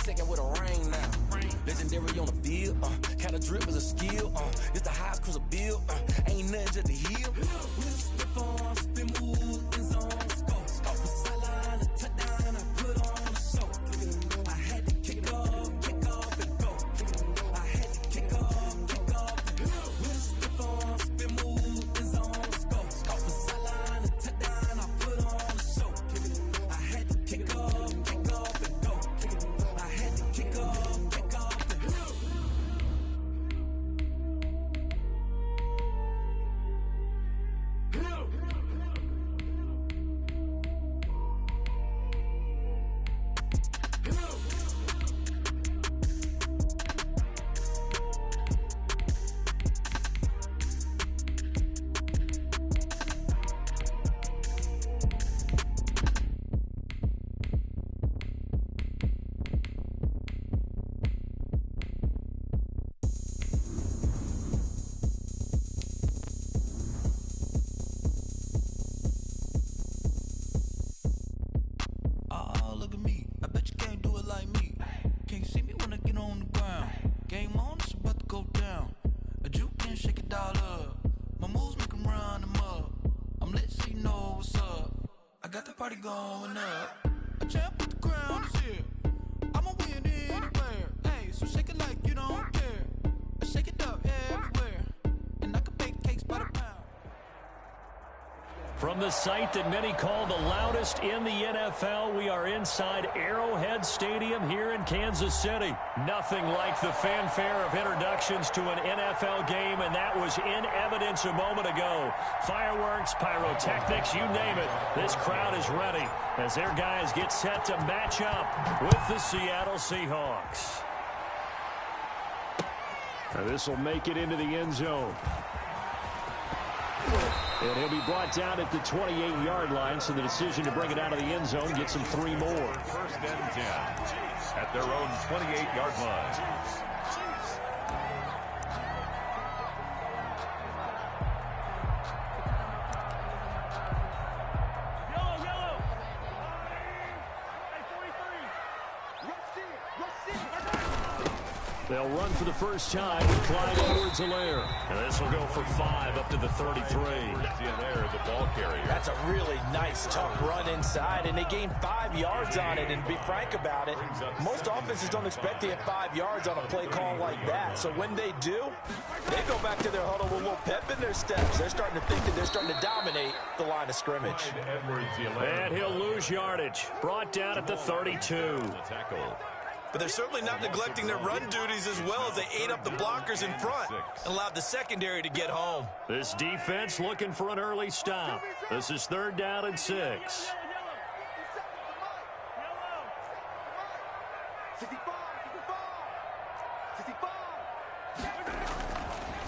second with a ring now. Legendary on the field, kind of drip is a skill. It's the highest cruiser bill, ain't nothing just to heal. Spin on, spin move, in zone, scope. Scope for sideline, a touchdown, I put on a show. I had to kick off and go. I had to kick off and go. Spin on, spin move, in zone, scope. Scope for sideline, a touchdown, I put on a show. I had to kick off and go. I had to kick off and go. Look at me, I bet you can't do it like me. Can't see me when I get on the ground. Game on, it's about to go down. A juke and shake it all up. My moves make them run them up. I'm lit so you know what's up. I got the party going up. A champ with the crown is here. I'ma win anywhere. Hey, so shake it like you don't care. I shake it up everywhere. And I can bake cakes by the pound. From the site that many call the loudest in the NFL, we are inside Arrowhead Stadium here in Kansas City. Nothing like the fanfare of introductions to an NFL game, and that was in evidence a moment ago. Fireworks, pyrotechnics, you name it. This crowd is ready as their guys get set to match up with the Seattle Seahawks. Now this will make it into the end zone. And he'll be brought down at the 28-yard line, so the decision to bring it out of the end zone gets him 3 more. First and 10 at their own 28-yard line. They'll run for the first time with Clyde Edwards-Helaire. And this will go for 5 up to the 33. The ball carrier. That's a really nice, tough run inside, and they gained 5 yards on it. And to be frank about it, most offenses don't expect to get 5 yards on a play call like that. So when they do, they go back to their huddle with a little pep in their steps. They're starting to think that they're starting to dominate the line of scrimmage. And he'll lose yardage. Brought down at the 32. But they're certainly not neglecting their run duties as well as they ate up the blockers in front and allowed the secondary to get home. This defense looking for an early stop. This is 3rd down and 6.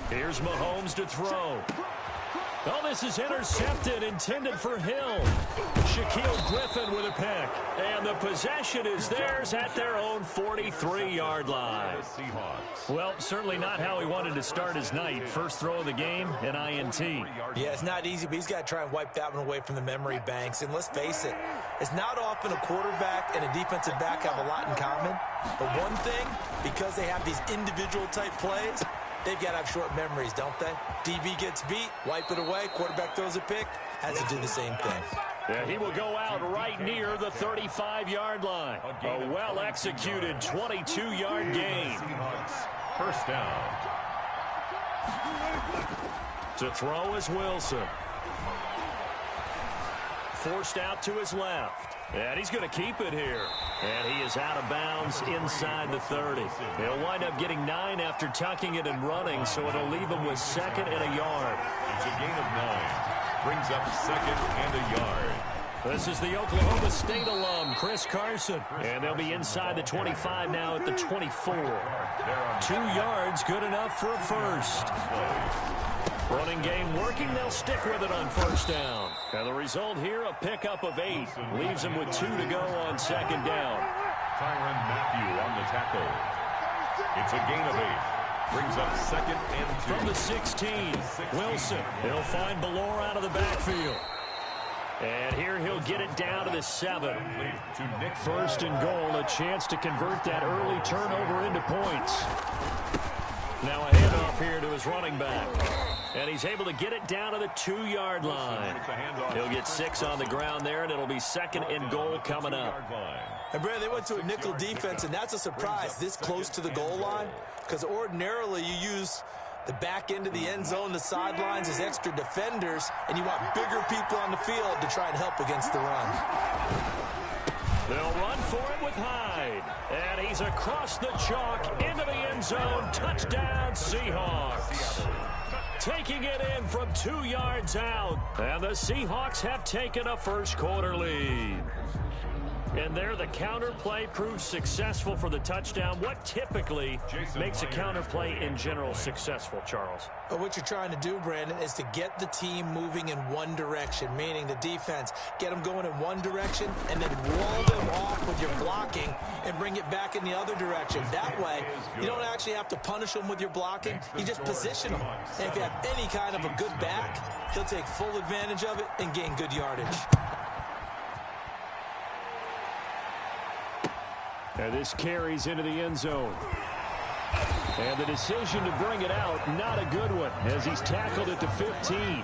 Here's Mahomes to throw. Oh, this is intercepted, intended for Hill. Shaquille Griffin with a pick. And the possession is theirs at their own 43-yard line. Well, certainly not how he wanted to start his night. First throw of the game, an INT. Yeah, it's not easy, but he's got to try and wipe that one away from the memory banks. And let's face it, it's not often a quarterback and a defensive back have a lot in common. But one thing, because they have these individual type plays, they've got to have short memories, don't they? DB gets beat, wipe it away, quarterback throws a pick, has to do the same thing. Yeah, he will go out right near the 35-yard line. A well-executed 22-yard gain. First down. To throw is Wilson. Forced out to his left. And he's going to keep it here. And he is out of bounds inside the 30. He'll wind up getting 9 after tucking it and running, so it'll leave him with 2nd and a yard. It's a gain of 9. Brings up 2nd and a yard. This is the Oklahoma State alum, Chris Carson. And they'll be inside the 25 now at the 24. 2 yards, good enough for a first. Running game working, they'll stick with it on first down. And the result here, a pickup of 8. Leaves them with 2 to go on 2nd down. Tyrann Mathieu on the tackle. It's a gain of 8. Brings up 2nd and 2. From the 16, Wilson. He'll find Ballore out of the backfield. And here he'll get it down to the 7. First and goal, a chance to convert that early turnover into points. Now a handoff here to his running back. And he's able to get it down to the 2-yard line. He'll get 6 on the ground there, and it'll be second and goal coming up. And, Brad, they went to a nickel defense, and that's a surprise this close to the goal line, because ordinarily you use the back end of the end zone, the sidelines as extra defenders, and you want bigger people on the field to try and help against the run. They'll run for it with Hyde. And he's across the chalk into the end zone. Touchdown, Seahawks. Taking it in from 2 yards out. And the Seahawks have taken a first quarter lead. And there the counter play proves successful for the touchdown. What typically makes a counter play in general successful, Charles? But what you're trying to do, Brandon, is to get the team moving in one direction, meaning the defense, get them going in one direction and then wall them off with your blocking and bring it back in the other direction. That way, you don't actually have to punish them with your blocking. You just position them. And if you have any kind of a good back, he'll take full advantage of it and gain good yardage. And this carries into the end zone. And the decision to bring it out, not a good one, as he's tackled at the 15.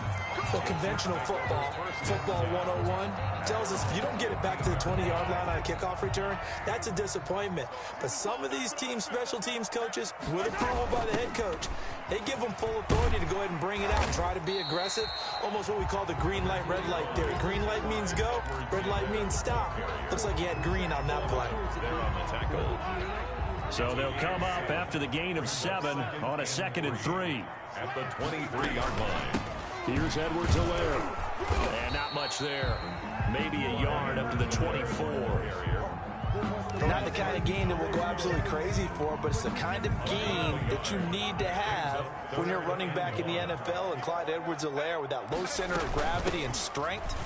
Well, conventional football 101, tells us if you don't get it back to the 20-yard line on a kickoff return, that's a disappointment. But some of these teams, special teams coaches, with approval by the head coach, they give them full authority to go ahead and bring it out and try to be aggressive, almost what we call the green light, red light theory. Green light means go, red light means stop. Looks like he had green on that play. So they'll come up after the gain of 7 on a 2nd and 3. At the 23-yard line. Here's Edwards-Helaire. And not much there. Maybe a yard up to the 24. Not the kind of gain that we'll go absolutely crazy for, but it's the kind of gain that you need to have when you're running back in the NFL. And Clyde Edwards-Helaire, with that low center of gravity and strength,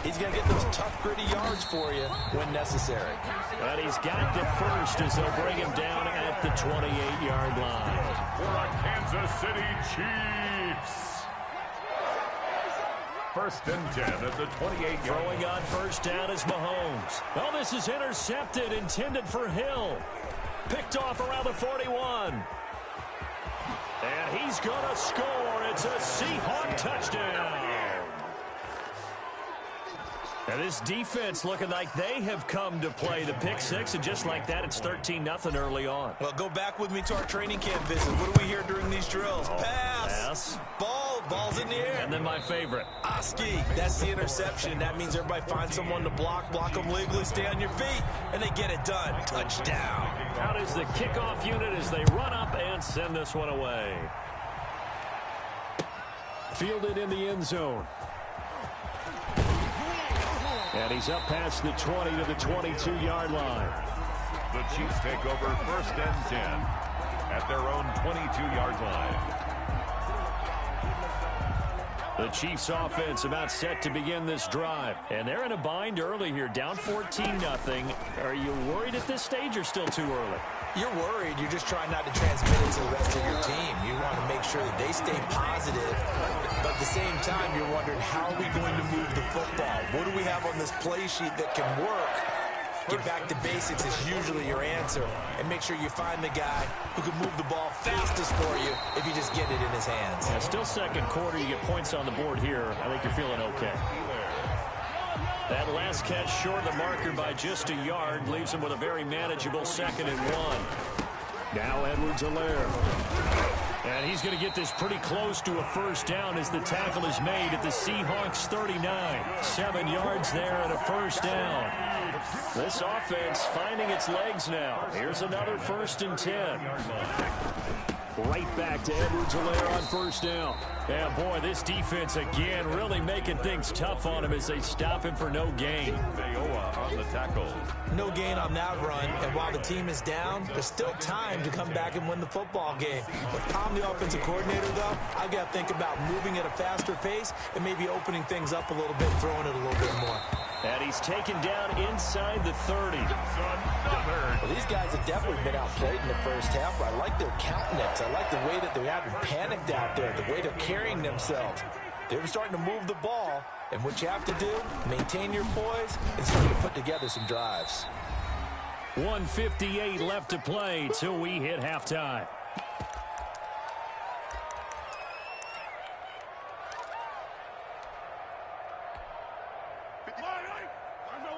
he's going to get those tough, gritty yards for you when necessary. And he's got the first as they'll bring him down at the 28-yard line. For our Kansas City Chiefs. First and 10 at the 28-yard. Throwing on first down is Mahomes. Oh, this is intercepted, intended for Hill. Picked off around the 41. And he's going to score. It's a Seahawk touchdown. And this defense looking like they have come to play the pick six, and just like that, it's 13-0 early on. Well, go back with me to our training camp visit. What do we hear during these drills? Pass. Ball's in the air. And then my favorite. Oski, that's the interception. That means everybody finds someone to block them legally, stay on your feet, and they get it done. Touchdown. Out is the kickoff unit as they run up and send this one away. Fielded in the end zone. And he's up past the 20 to the 22-yard line. The Chiefs take over first and 10 at their own 22-yard line. The Chiefs offense about set to begin this drive. And they're in a bind early here, down 14-0. Are you worried at this stage or still too early? You're worried. You're just trying not to transmit it to the rest of your team. You want to make sure that they stay positive. But at the same time, you're wondering, how are we going to move the football? What do we have on this play sheet that can work? Get back to basics is usually your answer. And make sure you find the guy who can move the ball fastest for you if you just get it in his hands. Yeah, still second quarter. You get points on the board here. I think you're feeling okay. That last catch short of the marker by just a yard leaves him with a very manageable 2nd and 1. Now Edwards-Helaire. And he's going to get this pretty close to a first down as the tackle is made at the Seahawks 39. 7 yards there and a first down. This offense finding its legs now. Here's another 1st and 10. Right back to Edwards-Helaire on first down. Yeah, boy, this defense again really making things tough on him as they stop him for no gain. On the tackle. No gain on that run, and while the team is down, there's still time to come back and win the football game. If I'm the offensive coordinator, though, I've got to think about moving at a faster pace and maybe opening things up a little bit, throwing it a little bit more. And he's taken down inside the 30. Well, these guys have definitely been outplayed in the first half, but I like their countenance. I like the way that they haven't panicked out there, the way they're carrying themselves. They're starting to move the ball, and what you have to do, maintain your poise and start to put together some drives. 1:58 left to play till we hit halftime.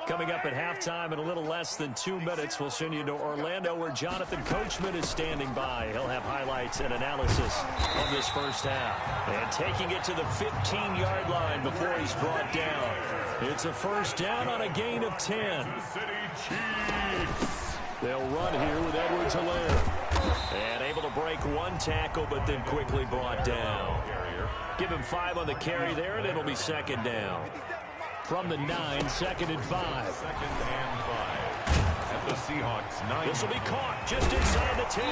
Coming up at halftime in a little less than 2 minutes, we'll send you to Orlando where Jonathan Coachman is standing by. He'll have highlights and analysis of this first half. And taking it to the 15-yard line before he's brought down. It's a first down on a gain of 10. They'll run here with Edwards-Helaire. And able to break one tackle, but then quickly brought down. Give him 5 on the carry there, and it'll be second down. From the 9, 2nd and 5. 2nd and 5. At the Seahawks 9. This will be caught just inside the 10.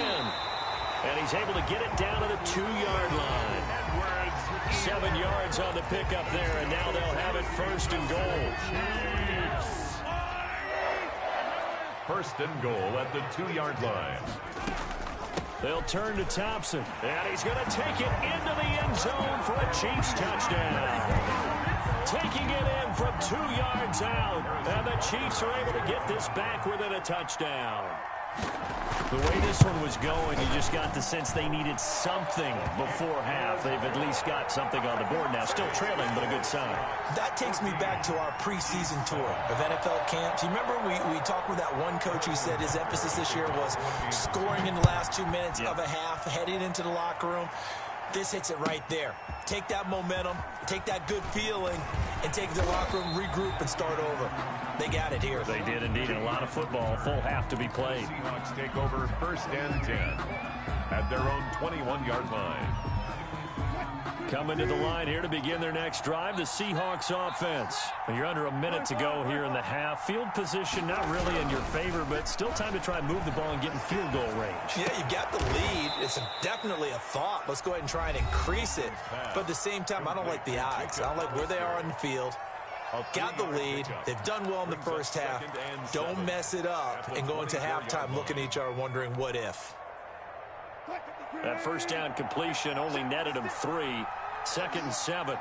And he's able to get it down to the 2-yard line. 7 yards on the pickup there, and now they'll have it first and goal. First and goal at the 2-yard line. They'll turn to Thompson, and he's going to take it into the end zone for a Chiefs touchdown. Taking it in from 2 yards out, and the Chiefs are able to get this back within a touchdown. The way this one was going, you just got the sense they needed something before half. They've at least got something on the board now. Still trailing, but a good sign. That takes me back to our preseason tour of NFL camps. You remember we talked with that one coach who said his emphasis this year was scoring in the last 2 minutes of a half, heading into the locker room. This hits it right there. Take that momentum, take that good feeling, and take it to the locker room, regroup, and start over. They got it here. They did indeed. A lot of football, full half to be played. Seahawks take over first and 10 at their own 21-yard line. Coming to the line here to begin their next drive, the Seahawks offense. You're under a minute to go here in the half. Field position not really in your favor, but still time to try and move the ball and get in field goal range. Yeah, you got the lead. It's definitely a thought. Let's go ahead and try and increase it. But at the same time, I don't like the odds. I don't like where they are on the field. Got the lead. They've done well in the first half. Don't mess it up and go into halftime looking at each other wondering what if. That first down completion only netted him 3. 2nd and 7.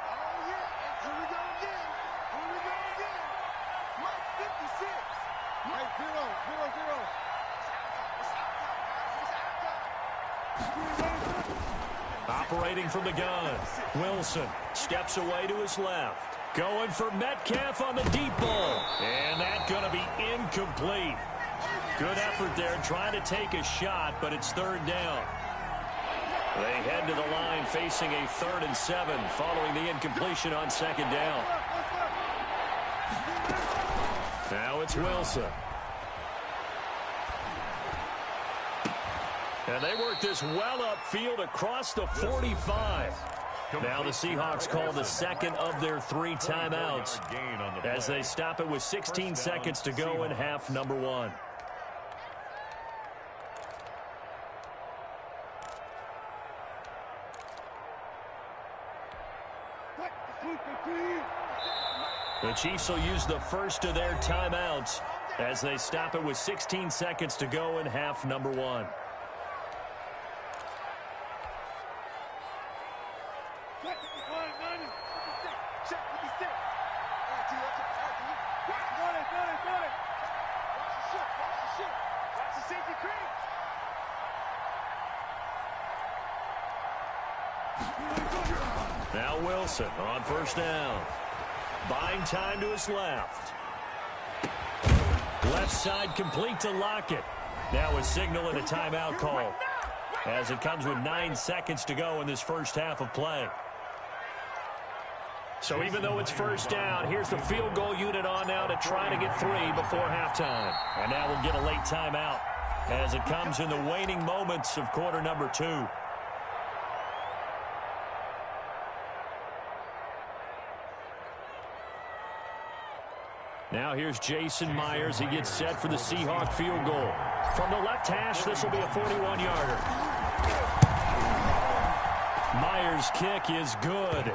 Operating from the gun, Wilson steps away to his left. Going for Metcalf on the deep ball. And that's going to be incomplete. Good effort there trying to take a shot, but it's 3rd down. They head to the line facing a 3rd and 7 following the incompletion on 2nd down. Now it's Wilson. And they work this well upfield across the 45. Now the Seahawks call the 2nd of their 3 timeouts as they stop it with 16 seconds to go in half number 1. The Chiefs will use the first of their timeouts as they stop it with 16 seconds to go in half number 1. Now Wilson on first down. Buying time to his left. Left side complete to Lockett. Now a signal and a timeout call as it comes with 9 seconds to go in this first half of play. So even though it's first down, here's the field goal unit on now to try to get 3 before halftime. And now we'll get a late timeout as it comes in the waning moments of quarter number 2. Now here's Jason Myers. He gets set for the Seahawk field goal. From the left hash, this will be a 41-yarder. Myers' kick is good.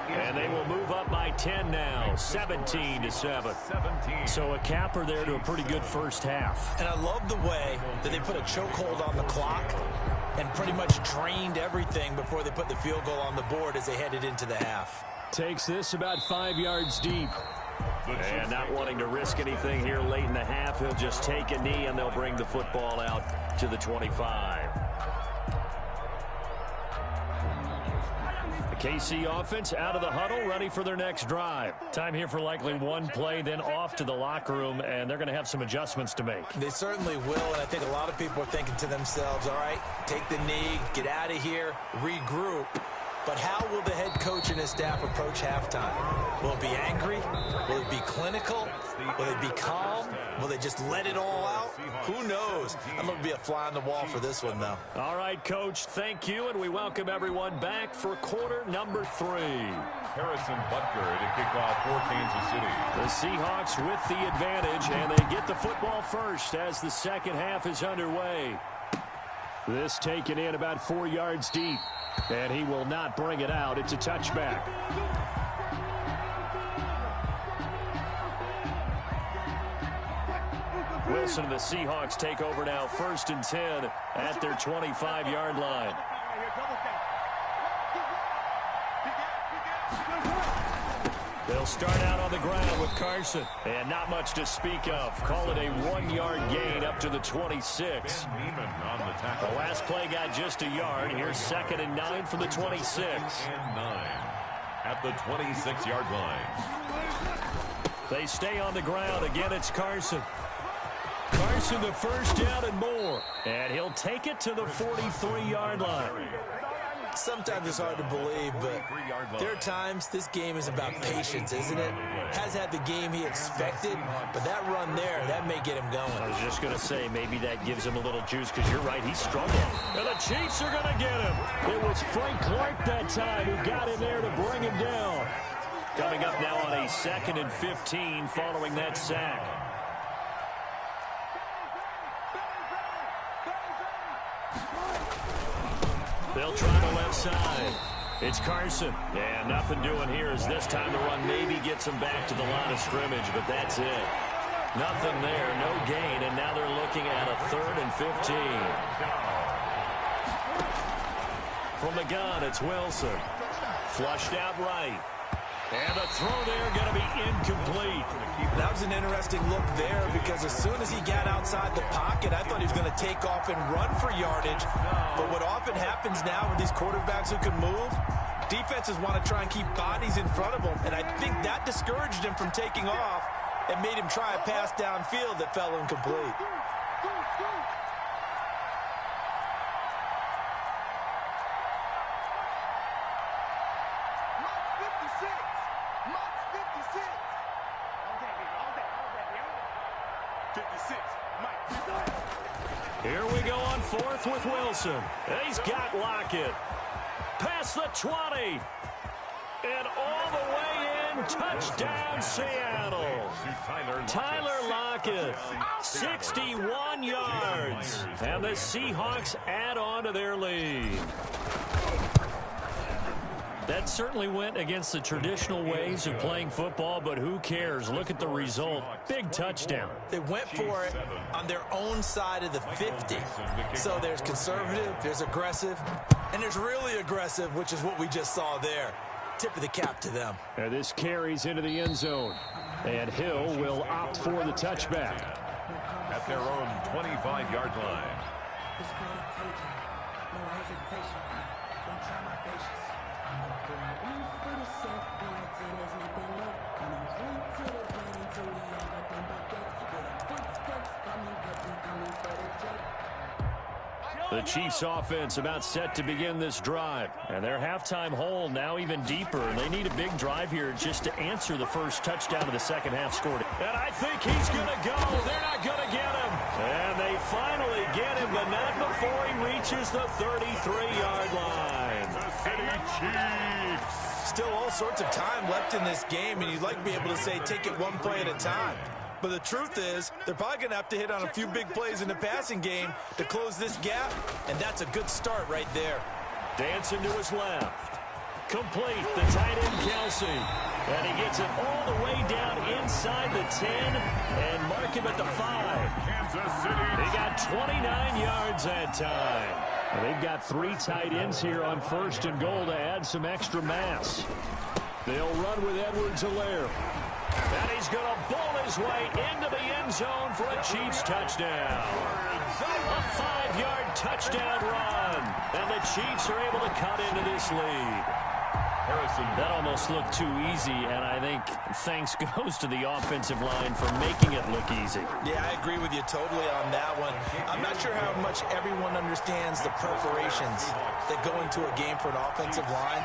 And they will move up by 10 now, 17-7. So a capper there to a pretty good first half. And I love the way that they put a chokehold on the clock and pretty much drained everything before they put the field goal on the board as they headed into the half. Takes this about 5 yards deep. And not wanting to risk anything here late in the half, he'll just take a knee, and they'll bring the football out to the 25. The KC offense out of the huddle, ready for their next drive. Time here for likely one play, then off to the locker room, and they're going to have some adjustments to make. They certainly will, and I think a lot of people are thinking to themselves, all right, take the knee, get out of here, regroup. But how will the head coach and his staff approach halftime? Will it be angry? Will it be clinical? Will it be calm? Will they just let it all out? Who knows? I'm going to be a fly on the wall for this one, though. All right, Coach, thank you, and we welcome everyone back for quarter number 3. Harrison Butker to kick off for Kansas City. The Seahawks with the advantage, and they get the football first as the second half is underway. This taken in about 4 yards deep. And he will not bring it out. It's a touchback. Wilson and the Seahawks take over now, 1st and 10 at their 25-yard line. They'll start out on the ground with Carson. And not much to speak of. Call it a 1-yard gain up to the 26. The last play got just a yard. Here's 2nd and 9 from the 26. And 9 at the 26-yard line. They stay on the ground. Again, it's Carson. Carson, the first down and more. And he'll take it to the 43-yard line. Sometimes it's hard to believe, but there are times this game is about patience, isn't it? Has had the game he expected, but that run there, that may get him going. I was just going to say, maybe that gives him a little juice, because you're right, he's struggling. And the Chiefs are going to get him. It was Frank Clark that time who got in there to bring him down. Coming up now on a 2nd and 15 following that sack. They'll try the left side. It's Carson. And nothing doing here as this time the run maybe gets him back to the line of scrimmage, but that's it. Nothing there, no gain, and now they're looking at a 3rd and 15. From the gun, it's Wilson. Flushed out right. And the throw there going to be incomplete. That was an interesting look there because as soon as he got outside the pocket, I thought he was going to take off and run for yardage. But what often happens now with these quarterbacks who can move, defenses want to try and keep bodies in front of them. And I think that discouraged him from taking off and made him try a pass downfield that fell incomplete. Here we go on 4th with Wilson. He's got Lockett. Past the 20. And all the way in. Touchdown, Seattle. Tyler Lockett. 61 yards. And the Seahawks add on to their lead. That certainly went against the traditional ways of playing football, but who cares? Look at the result. Big touchdown. They went for it on their own side of the 50. So there's conservative, there's aggressive, and there's really aggressive, which is what we just saw there. Tip of the cap to them. And this carries into the end zone. And Hill will opt for the touchback. At their own 25-yard line. The Chiefs offense about set to begin this drive. And their halftime hole now even deeper. And they need a big drive here just to answer the first touchdown of the second half scored. And I think he's going to go. They're not going to get him. And they finally get him, but not before he reaches the 33-yard line. The City Chiefs. Still all sorts of time left in this game, and you'd like to be able to say take it one play at a time. But the truth is, they're probably going to have to hit on a few big plays in the passing game to close this gap, and that's a good start right there. Dancing to his left. Complete, the tight end Kelsey. And he gets it all the way down inside the 10 and mark him at the 5. Kansas City. He got 29 yards that time. And they've got 3 tight ends here on 1st and goal to add some extra mass. They'll run with Edwards-Helaire. And he's going to bowl his way into the end zone for a Chiefs touchdown. A 5-yard touchdown run. And the Chiefs are able to cut into this lead. That almost looked too easy, and I think thanks goes to the offensive line for making it look easy. Yeah, I agree with you totally on that one. I'm not sure how much everyone understands the preparations that go into a game for an offensive line,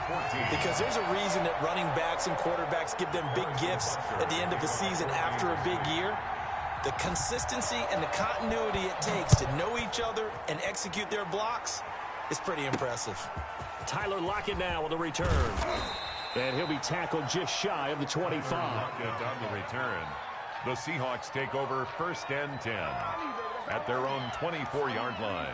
because there's a reason that running backs and quarterbacks give them big gifts at the end of the season after a big year. The consistency and the continuity it takes to know each other and execute their blocks is pretty impressive. Tyler Lockett now with the return. And he'll be tackled just shy of the 25. Lockett on the return. The Seahawks take over 1st and 10 at their own 24-yard line.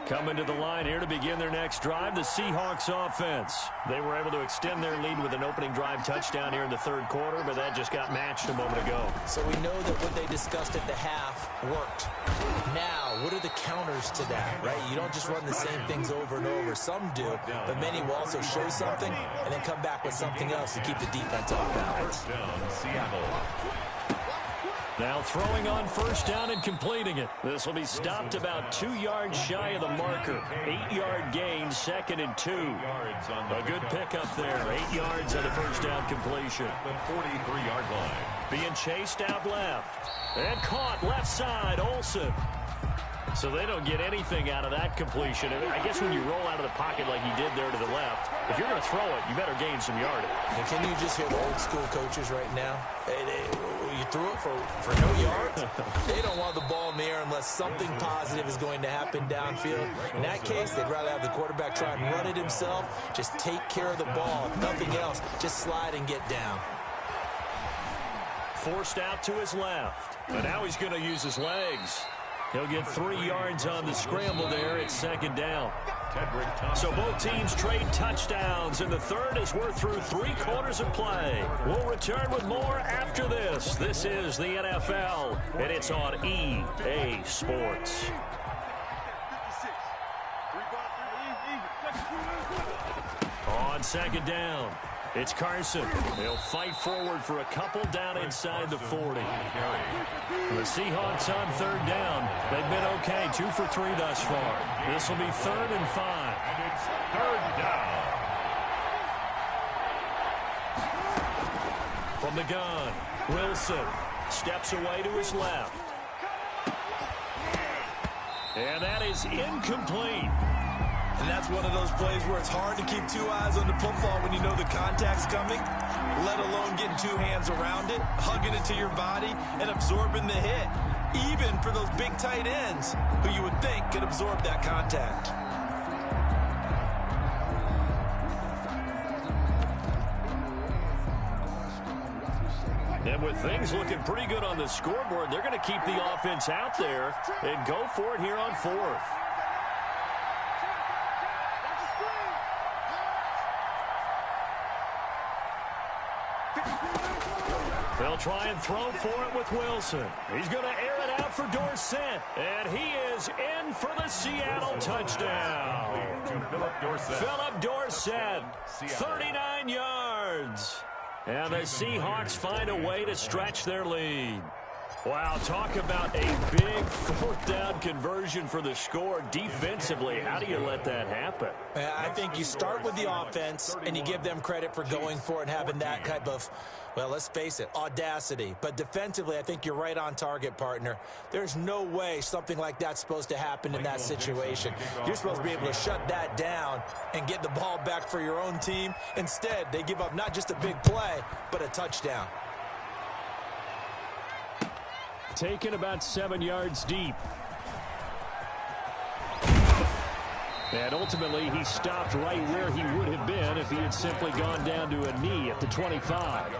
Coming to the line here to begin their next drive, the Seahawks offense. They were able to extend their lead with an opening drive touchdown here in the 3rd quarter, but that just got matched a moment ago. So we know that what they discussed at the half worked. Now, what are the counters to that, right? You don't just run the same things over and over. Some do, but many will also show something and then come back with something else to keep the defense off balance. First down, Seattle. Now throwing on 1st down and completing it. This will be stopped about 2 yards shy of the marker. 8-yard gain, 2nd and 2. A good pickup there. 8 yards on the 1st down completion. The 43-yard line. Being chased out left. And caught left side, Olsen. So they don't get anything out of that completion. I guess when you roll out of the pocket like he did there to the left, if you're going to throw it, you better gain some yardage. And can you just hear the old school coaches right now? You threw it for no yards? They don't want the ball in the air unless something positive is going to happen downfield. In that case, they'd rather have the quarterback try and run it himself. Just take care of the ball. If nothing else, just slide and get down. Forced out to his left. But now he's going to use his legs. He'll get 3 yards on the scramble there at 2nd down. So both teams trade touchdowns, and the 3rd as we're through 3 quarters of play. We'll return with more after this. This is the NFL, and it's on EA Sports. On 2nd down, it's Carson. They'll fight forward for a couple down inside the 40. The Seahawks on 3rd down. They've been okay, 2 for 3 thus far. This will be 3rd and 5. And it's 3rd down. From the gun, Wilson steps away to his left. And that is incomplete. And that's one of those plays where it's hard to keep 2 eyes on the football when you know the contact's coming, let alone getting 2 hands around it, hugging it to your body, and absorbing the hit, even for those big tight ends who you would think could absorb that contact. And with things looking pretty good on the scoreboard, they're going to keep the offense out there and go for it here on 4th. They'll try and throw for it with Wilson. He's going to air it out for Dorsett. And he is in for the Seattle touchdown. Philip Dorsett, 39 yards. And the Seahawks find a way to stretch their lead. Wow, talk about a big 4th down conversion for the score. Defensively, how do you let that happen? I think you start with the offense, and you give them credit for going for it and having that type of, well, let's face it, audacity. But defensively, I think you're right on target, partner. There's no way something like that's supposed to happen in that situation. You're supposed to be able to shut that down and get the ball back for your own team. Instead, they give up not just a big play, but a touchdown. Taken about 7 yards deep. And ultimately, he stopped right where he would have been if he had simply gone down to a knee at the 25.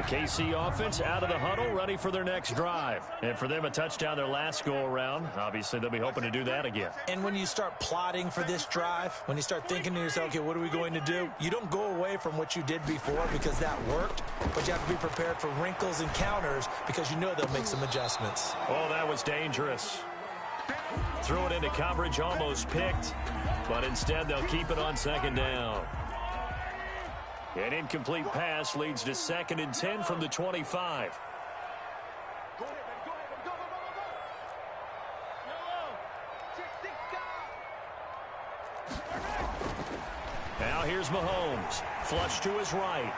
KC offense out of the huddle, ready for their next drive. And for them, a touchdown their last go-around. Obviously, they'll be hoping to do that again. And when you start plotting for this drive, when you start thinking to yourself, okay, what are we going to do? You don't go away from what you did before because that worked, but you have to be prepared for wrinkles and counters because you know they'll make some adjustments. Oh, that was dangerous. Threw it into coverage, almost picked, but instead they'll keep it on second down. An incomplete pass leads to 2nd and 10 from the 25. Now here's Mahomes. Flush to his right.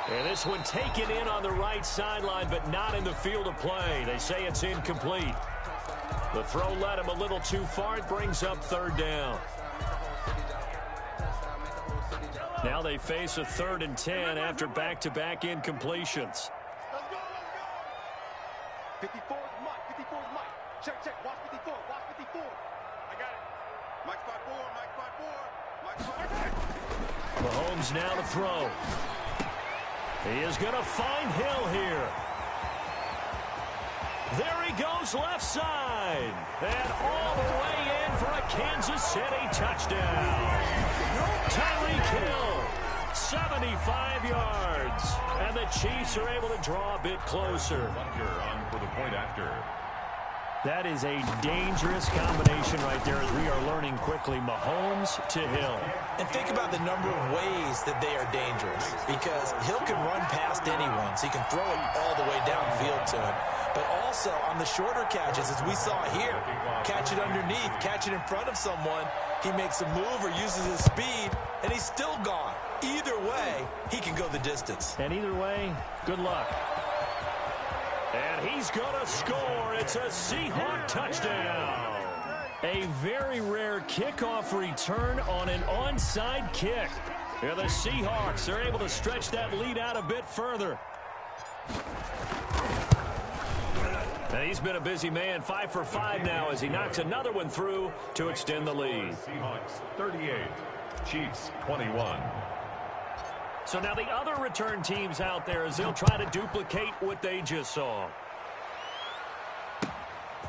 And this one taken in on the right sideline, but not in the field of play. They say it's incomplete. The throw led him a little too far. It brings up 3rd down. Now they face a 3rd and 10 after back-to-back incompletions. 54 is Mike. 54 is Mike. Check, check. Watch 54. Watch 54. I got it. Mike 5-4. Mike 5-4. Mike 5-4. Mahomes now to throw. He is going to find Hill here. There he goes left side. And all the way in for a Kansas City touchdown. Tyreek Hill, 75 yards. And the Chiefs are able to draw a bit closer. On for the point after. That is a dangerous combination right there as we are learning quickly. Mahomes to Hill. And think about the number of ways that they are dangerous because Hill can run past anyone, so he can throw it all the way downfield to him. But also on the shorter catches, as we saw here, catch it underneath, catch it in front of someone, he makes a move or uses his speed, and he's still gone. Either way, he can go the distance. And either way, good luck. And he's going to score. It's a Seahawk touchdown. A very rare kickoff return on an onside kick. Yeah, the Seahawks are able to stretch that lead out a bit further. And he's been a busy man, 5 for 5 now as he knocks another one through to extend the lead. Seahawks 38, Chiefs 21. So now the other return teams out there as they'll try to duplicate what they just saw.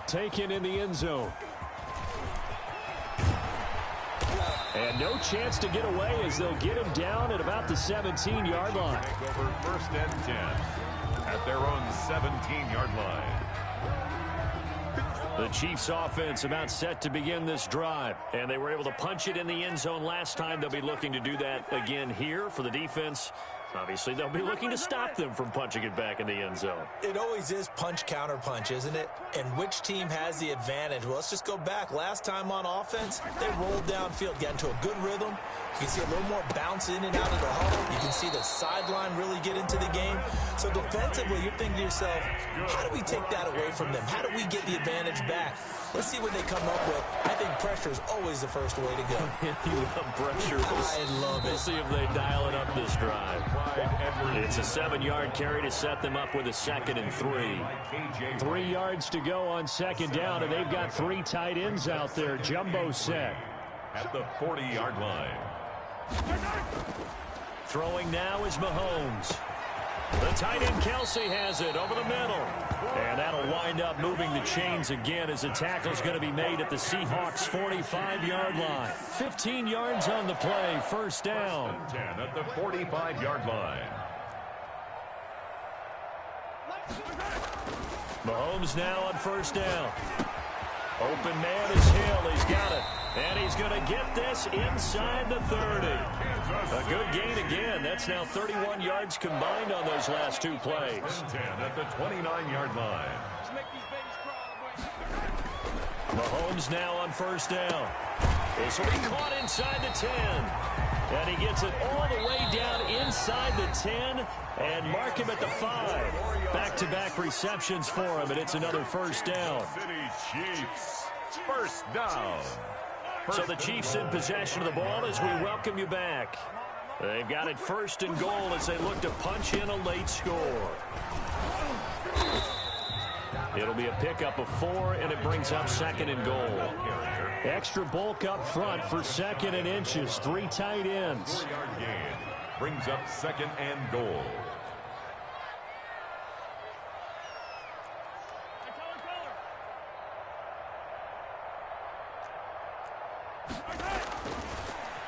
Taken in the end zone. And no chance to get away as they'll get him down at about the 17-yard line. Take over 1st and 10 at their own 17-yard line. The Chiefs offense about set to begin this drive. And they were able to punch it in the end zone last time. They'll be looking to do that again here for the defense. Obviously, they'll be looking to stop them from punching it back in the end zone. It always is punch, counter punch, isn't it? And which team has the advantage? Well, let's just go back. Last time on offense, they rolled downfield, got into a good rhythm. You can see a little more bounce in and out of the huddle. You can see the sideline really get into the game. So defensively, you're thinking to yourself, how do we take that away from them? How do we get the advantage back? Let's see what they come up with. I think pressure is always the first way to go. You love pressure. I love it. We'll see if they dial it up this drive. It's a 7-yard carry to set them up with a 2nd and 3. 3 yards to go on 2nd down, and they've got 3 tight ends out there. Jumbo set. At the 40-yard line. Throwing now is Mahomes. The tight end Kelsey has it over the middle. And that'll wind up moving the chains again as the tackle's going to be made at the Seahawks' 45-yard line. 15 yards on the play, 1st down. 10 at the 45-yard line. Mahomes now on 1st down. Open man is Hill. He's got it. And he's going to get this inside the 30. A good gain again. That's now 31 yards combined on those last 2 plays. 10 at the 29-yard line. Mahomes now on 1st down. This will be caught inside the 10. And he gets it all the way down inside the 10 and mark him at the 5. Back-to-back receptions for him, and it's another 1st down. City Chiefs, 1st down. So the Chiefs in possession of the ball as we welcome you back. They've got it 1st and goal as they look to punch in a late score. It'll be a pickup of 4, and it brings up 2nd and goal. Extra bulk up front for 2nd and inches. 3 tight ends. 4-yard gain brings up 2nd and goal.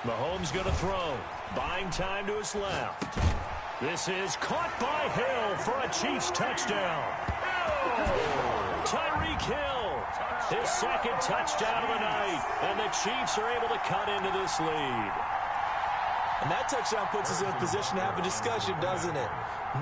Mahomes going to throw. Buying time to his left. This is caught by Hill for a Chiefs touchdown. Tyreek Hill, his second touchdown of the night, and the Chiefs are able to cut into this lead. And that touchdown puts us in a position to have a discussion, doesn't it?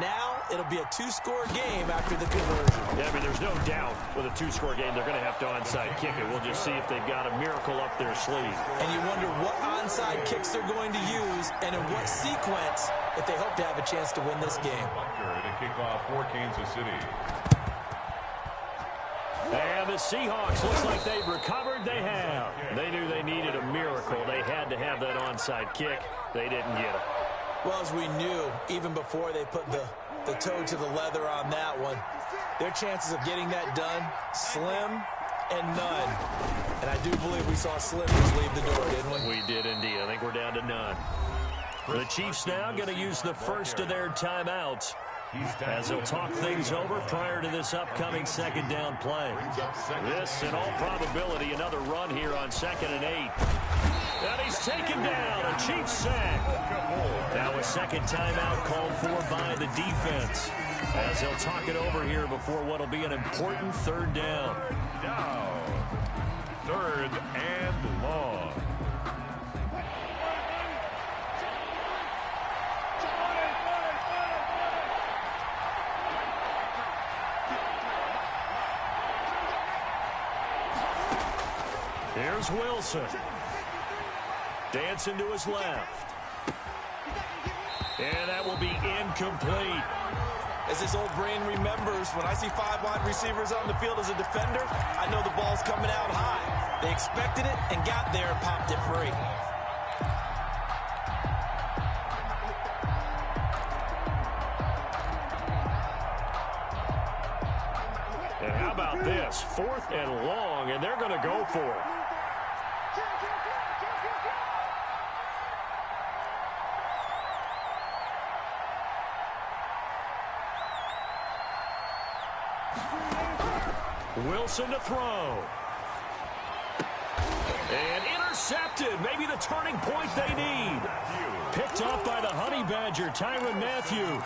Now it'll be a two-score game after the conversion. Yeah, I mean, there's no doubt with a two-score game they're going to have to onside kick it. We'll just see if they've got a miracle up their sleeve. And you wonder what onside kicks they're going to use and in what sequence if they hope to have a chance to win this game. To kick off for Kansas City. And the Seahawks, looks like they've recovered. They have. They knew they needed a miracle. They had to have that onside kick. They didn't get it. Well, as we knew, even before they put the toe to the leather on that one, their chances of getting that done, slim and none. And I do believe we saw Slimmers leave the door, didn't we? We did indeed. I think we're down to none. The Chiefs now going to use the first of their timeouts as they'll talk things over prior to this upcoming second down play. This, in all probability, another run here on 2nd and 8. And he's taken down, a Chiefs sack. Now a second timeout called for by the defense as they'll talk it over here before what will be an important third down. Now, 3rd and long. Here's Wilson. Dancing to his left. And that will be incomplete. As his old brain remembers, when I see 5 wide receivers on the field as a defender, I know the ball's coming out high. They expected it and got there and popped it free. And how about this? 4th and long, and they're going to go for it. Wilson to throw. And intercepted. Maybe the turning point they need. Picked off by the Honey Badger, Tyrann Mathieu.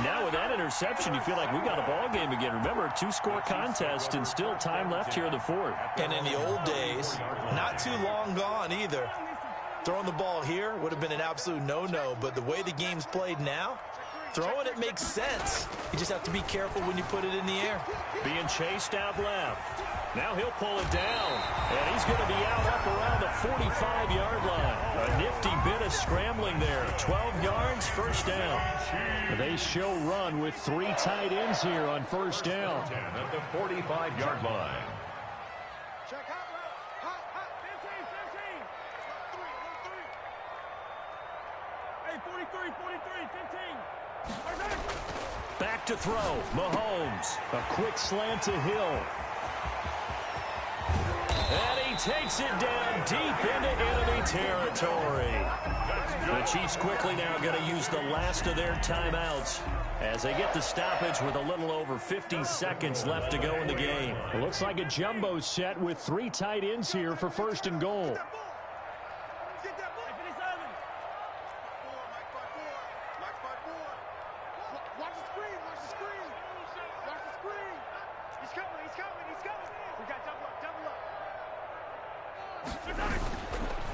Now with that interception, you feel like we got a ball game again. Remember, a 2-score contest and still time left here in the 4th. And in the old days, not too long gone either, throwing the ball here would have been an absolute no-no. But the way the game's played now, throwing it makes sense. You just have to be careful when you put it in the air. Being chased out left. Now he'll pull it down. And he's going to be out up around the 45-yard line. A nifty bit of scrambling there. 12 yards, first down. They show run with 3 tight ends here on first down. At the 45-yard line. Check hot, 15. Hey, 43, 15. Back to throw. Mahomes. A quick slant to Hill. And he takes it down deep into enemy territory. The Chiefs quickly now going to use the last of their timeouts as they get the stoppage with a little over 50 seconds left to go in the game. It looks like a jumbo set with 3 tight ends here for 1st and goal.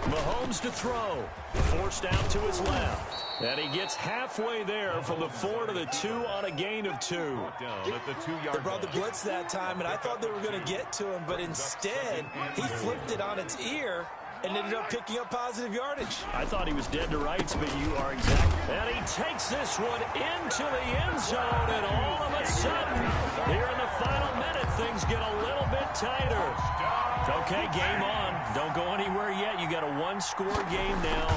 Mahomes to throw. Forced out to his left. And he gets halfway there from the 4 to the 2 on a gain of 2. Down at the 2-yard They brought the blitz that time, and I thought they were going to get to him, but instead, he flipped it on its ear and ended up picking up positive yardage. I thought he was dead to rights, but you are exact. And he takes this one into the end zone, and all of a sudden, here in the final minute, things get a little bit tighter. Okay, game on. Don't go anywhere yet. You got a 1-score game now.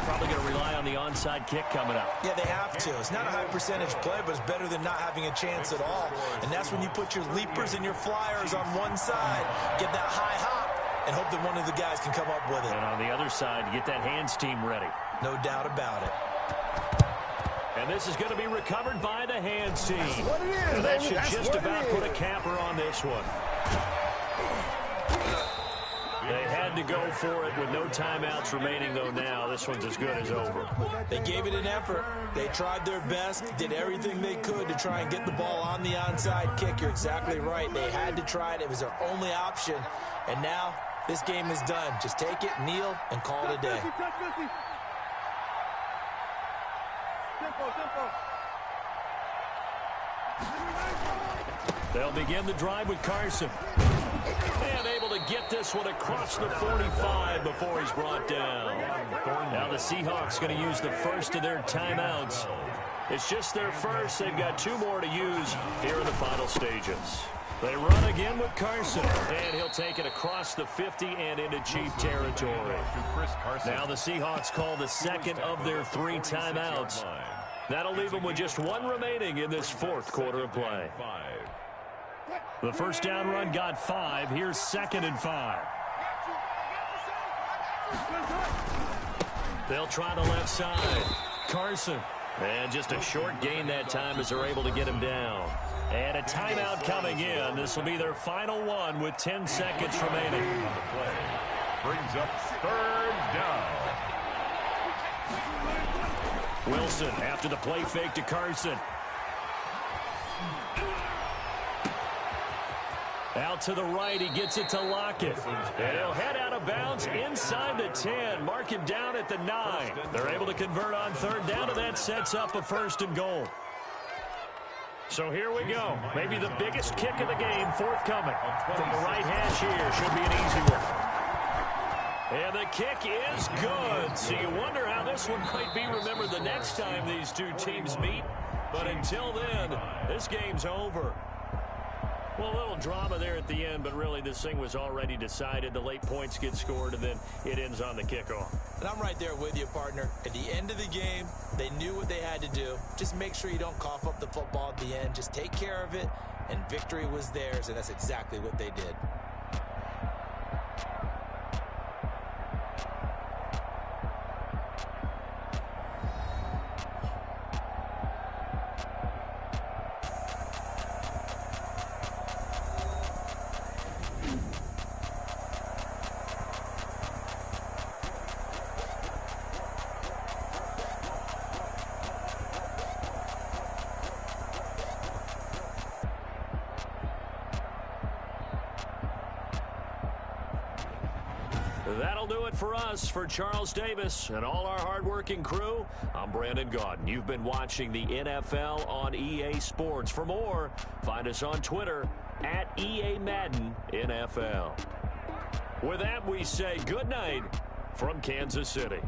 Probably going to rely on the onside kick coming up. Yeah, they have to. It's not a high percentage play, but it's better than not having a chance at all. And that's when you put your leapers and your flyers on one side, get that high hop, and hope that one of the guys can come up with it. And on the other side, get that hands team ready. No doubt about it. And this is going to be recovered by the hands team. And that should just about put a capper on this one. They had to go for it with no timeouts remaining, though. Now this one's as good as over. They gave it an effort. They tried their best, did everything they could to try and get the ball on the onside kick. You're exactly right. They had to try it. It was their only option. And now this game is done. Just take it, kneel, and call it a day. They'll begin the drive with Carson. And able to get this one across the 45 before he's brought down. Now the Seahawks going to use the first of their timeouts. It's just their first. They've got 2 more to use here in the final stages. They run again with Carson. And he'll take it across the 50 and into Chief territory. Now the Seahawks call the second of their 3 timeouts. That'll leave them with just 1 remaining in this 4th quarter of play. The first down run got 5. Here's 2nd and 5. They'll try the left side. Carson. And just a short gain that time as they're able to get him down. And a timeout coming in. This will be their final one with 10 seconds remaining. Brings up 3rd down. Wilson after the play fake to Carson. Out to the right, he gets it to Lockett. And he'll head out of bounds inside the 10. Mark him down at the 9. They're able to convert on 3rd down, and that sets up a 1st and goal. So here we go. Maybe the biggest kick of the game forthcoming. From the right hash here, should be an easy one. And the kick is good. So you wonder how this one might be remembered the next time these 2 teams meet. But until then, this game's over. Well, a little drama there at the end, but really this thing was already decided. The late points get scored, and then it ends on the kickoff. And I'm right there with you, partner. At the end of the game, they knew what they had to do. Just make sure you don't cough up the football at the end. Just take care of it, and victory was theirs, and that's exactly what they did. That'll do it for us. For Charles Davis and all our hardworking crew, I'm Brandon Gaudin. You've been watching the NFL on EA Sports. For more, find us on Twitter at EA Madden NFL. With that, we say good night from Kansas City.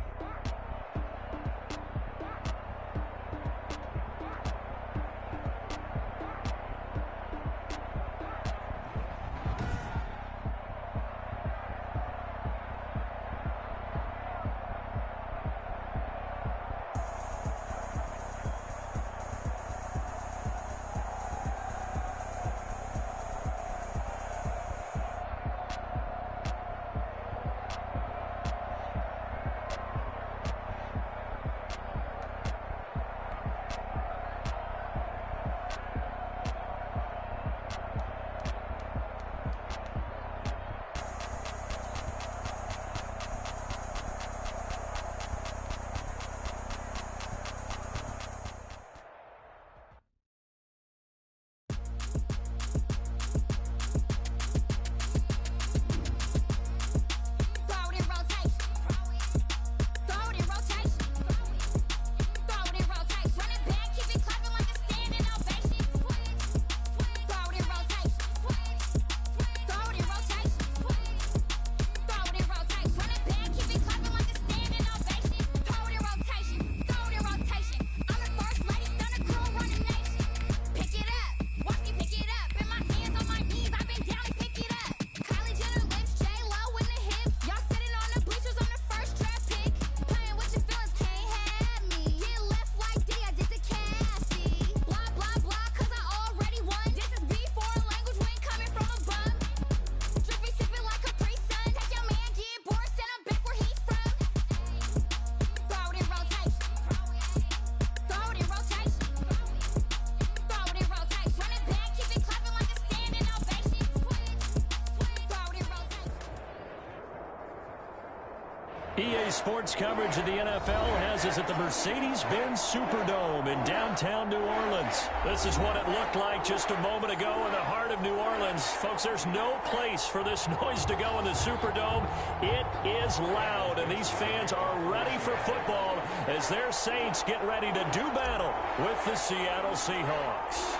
EA Sports coverage of the NFL has us at the Mercedes-Benz Superdome in downtown New Orleans. This is what it looked like just a moment ago in the heart of New Orleans. Folks, there's no place for this noise to go in the Superdome. It is loud, and these fans are ready for football as their Saints get ready to do battle with the Seattle Seahawks.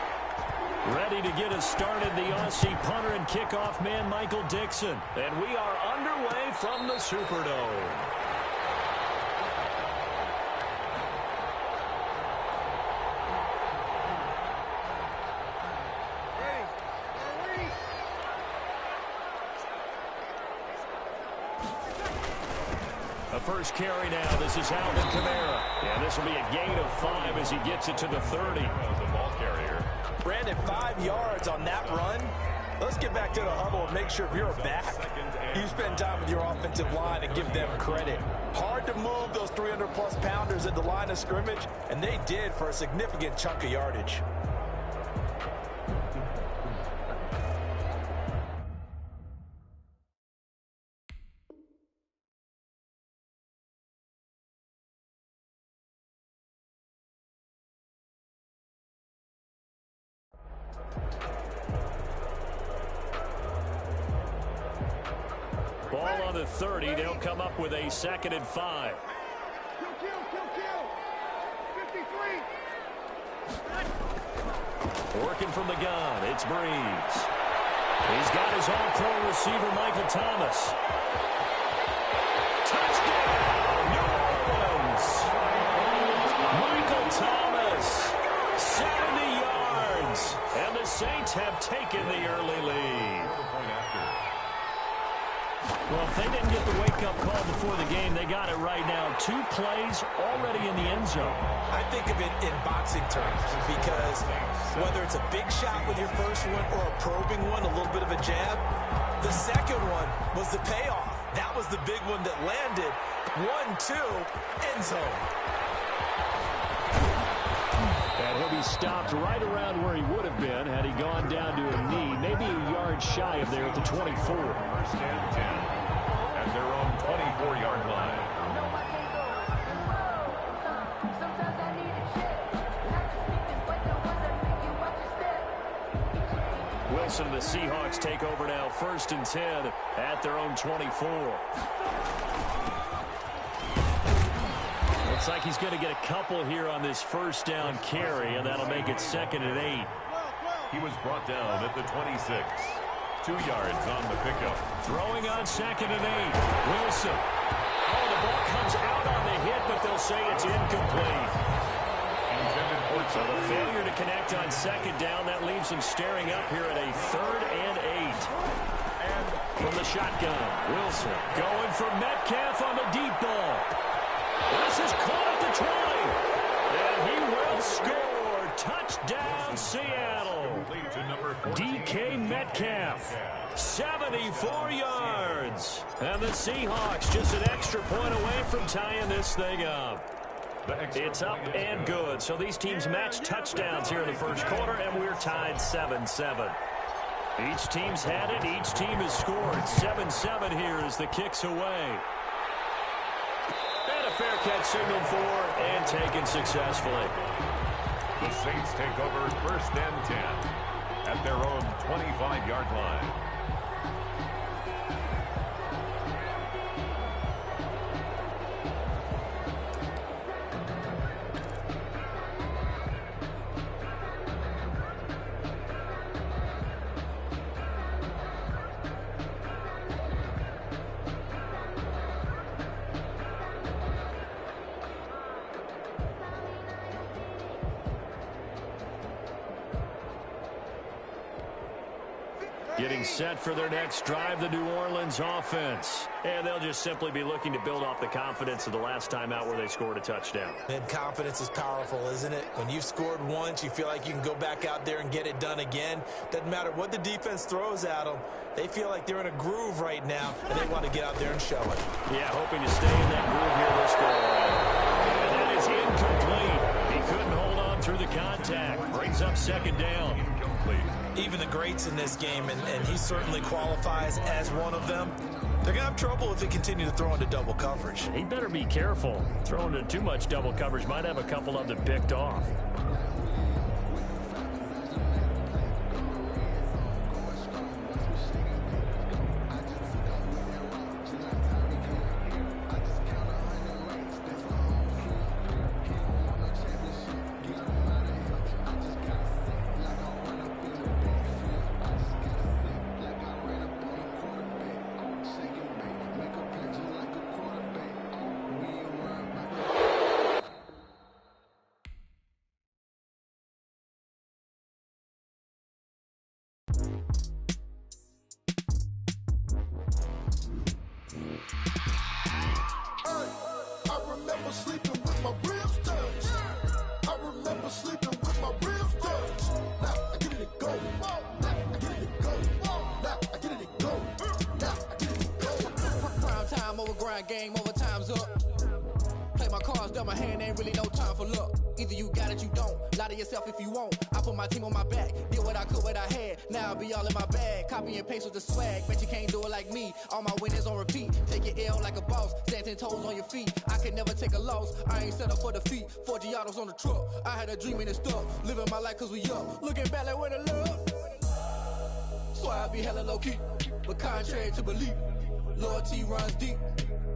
Ready to get us started, the Aussie punter and kickoff man, Michael Dixon. And we are underway from the Superdome. A first carry now. This is Alvin Kamara. And this will be a gain of 5 as he gets it to the 30. The ball carrier. Brandon, 5 yards on that run. Let's get back to the huddle and make sure if you're a back, you spend time with your offensive line and give them credit. Hard to move those 300-plus pounders at the line of scrimmage, and they did for a significant chunk of yardage. Ball on the 30. They'll come up with a 2nd and 5. Kill. 53. Working from the gun, it's Breeze. He's got his all-pro receiver, Michael Thomas. Touchdown, New Orleans! Michael Thomas, 70 yards. And the Saints have taken the early lead. Well, if they didn't get the wake-up call before the game, they got it right now. 2 plays already in the end zone. I think of it in boxing terms because whether it's a big shot with your first one or a probing one, a little bit of a jab, the second one was the payoff. That was the big one that landed. 1-2, end zone. And he'll be stopped right around where he would have been had he gone down to a knee, maybe a yard shy of there at the 24. First and 10 at their own 24-yard line. Wilson and the Seahawks take over now, 1st and 10 at their own 24. Looks like he's going to get a couple here on this first down carry, and that'll make it 2nd and 8. He was brought down at the 26. 2 yards on the pickup. Throwing on 2nd and 8. Wilson. Oh, the ball comes out on the hit, but they'll say it's incomplete. So the failure to connect on 2nd down, that leaves him staring up here at a 3rd and 8. And from the shotgun, Wilson going for Metcalf on the deep ball. This is caught at the 20. And he will score. Touchdown, Seattle. DK Metcalf, 74 yards. And the Seahawks just an extra point away from tying this thing up. It's up and good. So these teams match touchdowns here in the first quarter, and we're tied 7-7. Each team's had it. Each team has scored. 7-7 here as the kick's away. And a fair catch signaled for and taken successfully. The Saints take over 1st and 10 at their own 25-yard line. Getting set for their next drive, the New Orleans offense. And they'll just simply be looking to build off the confidence of the last time out where they scored a touchdown. And confidence is powerful, isn't it? When you've scored once, you feel like you can go back out there and get it done again. Doesn't matter what the defense throws at them. They feel like they're in a groove right now, and they want to get out there and show it. Yeah, hoping to stay in that groove here this go around. And that is incomplete. He couldn't hold on through the contact. Brings up 2nd down. complete. Even the greats in this game, and he certainly qualifies as one of them, they're going to have trouble if they continue to throw into double coverage. He better be careful. Throwing into too much double coverage might have a couple of them picked off. Game over, time's up. Play my cards, dealt my hand, ain't really no time for luck. Either you got it, you don't. Lie to yourself if you won't. I put my team on my back, did what I could, what I had. Now I'll be all in my bag. Copy and paste with the swag. Bet you can't do it like me. All my winners on repeat. Take your L like a boss. Stand 10 toes on your feet. I could never take a loss. I ain't set up for defeat. 4 Giottos on the truck. I had a dream and it's stuck. Living my life cause we up. Looking back like where the love. So I be hella low key. But contrary to belief, loyalty runs deep.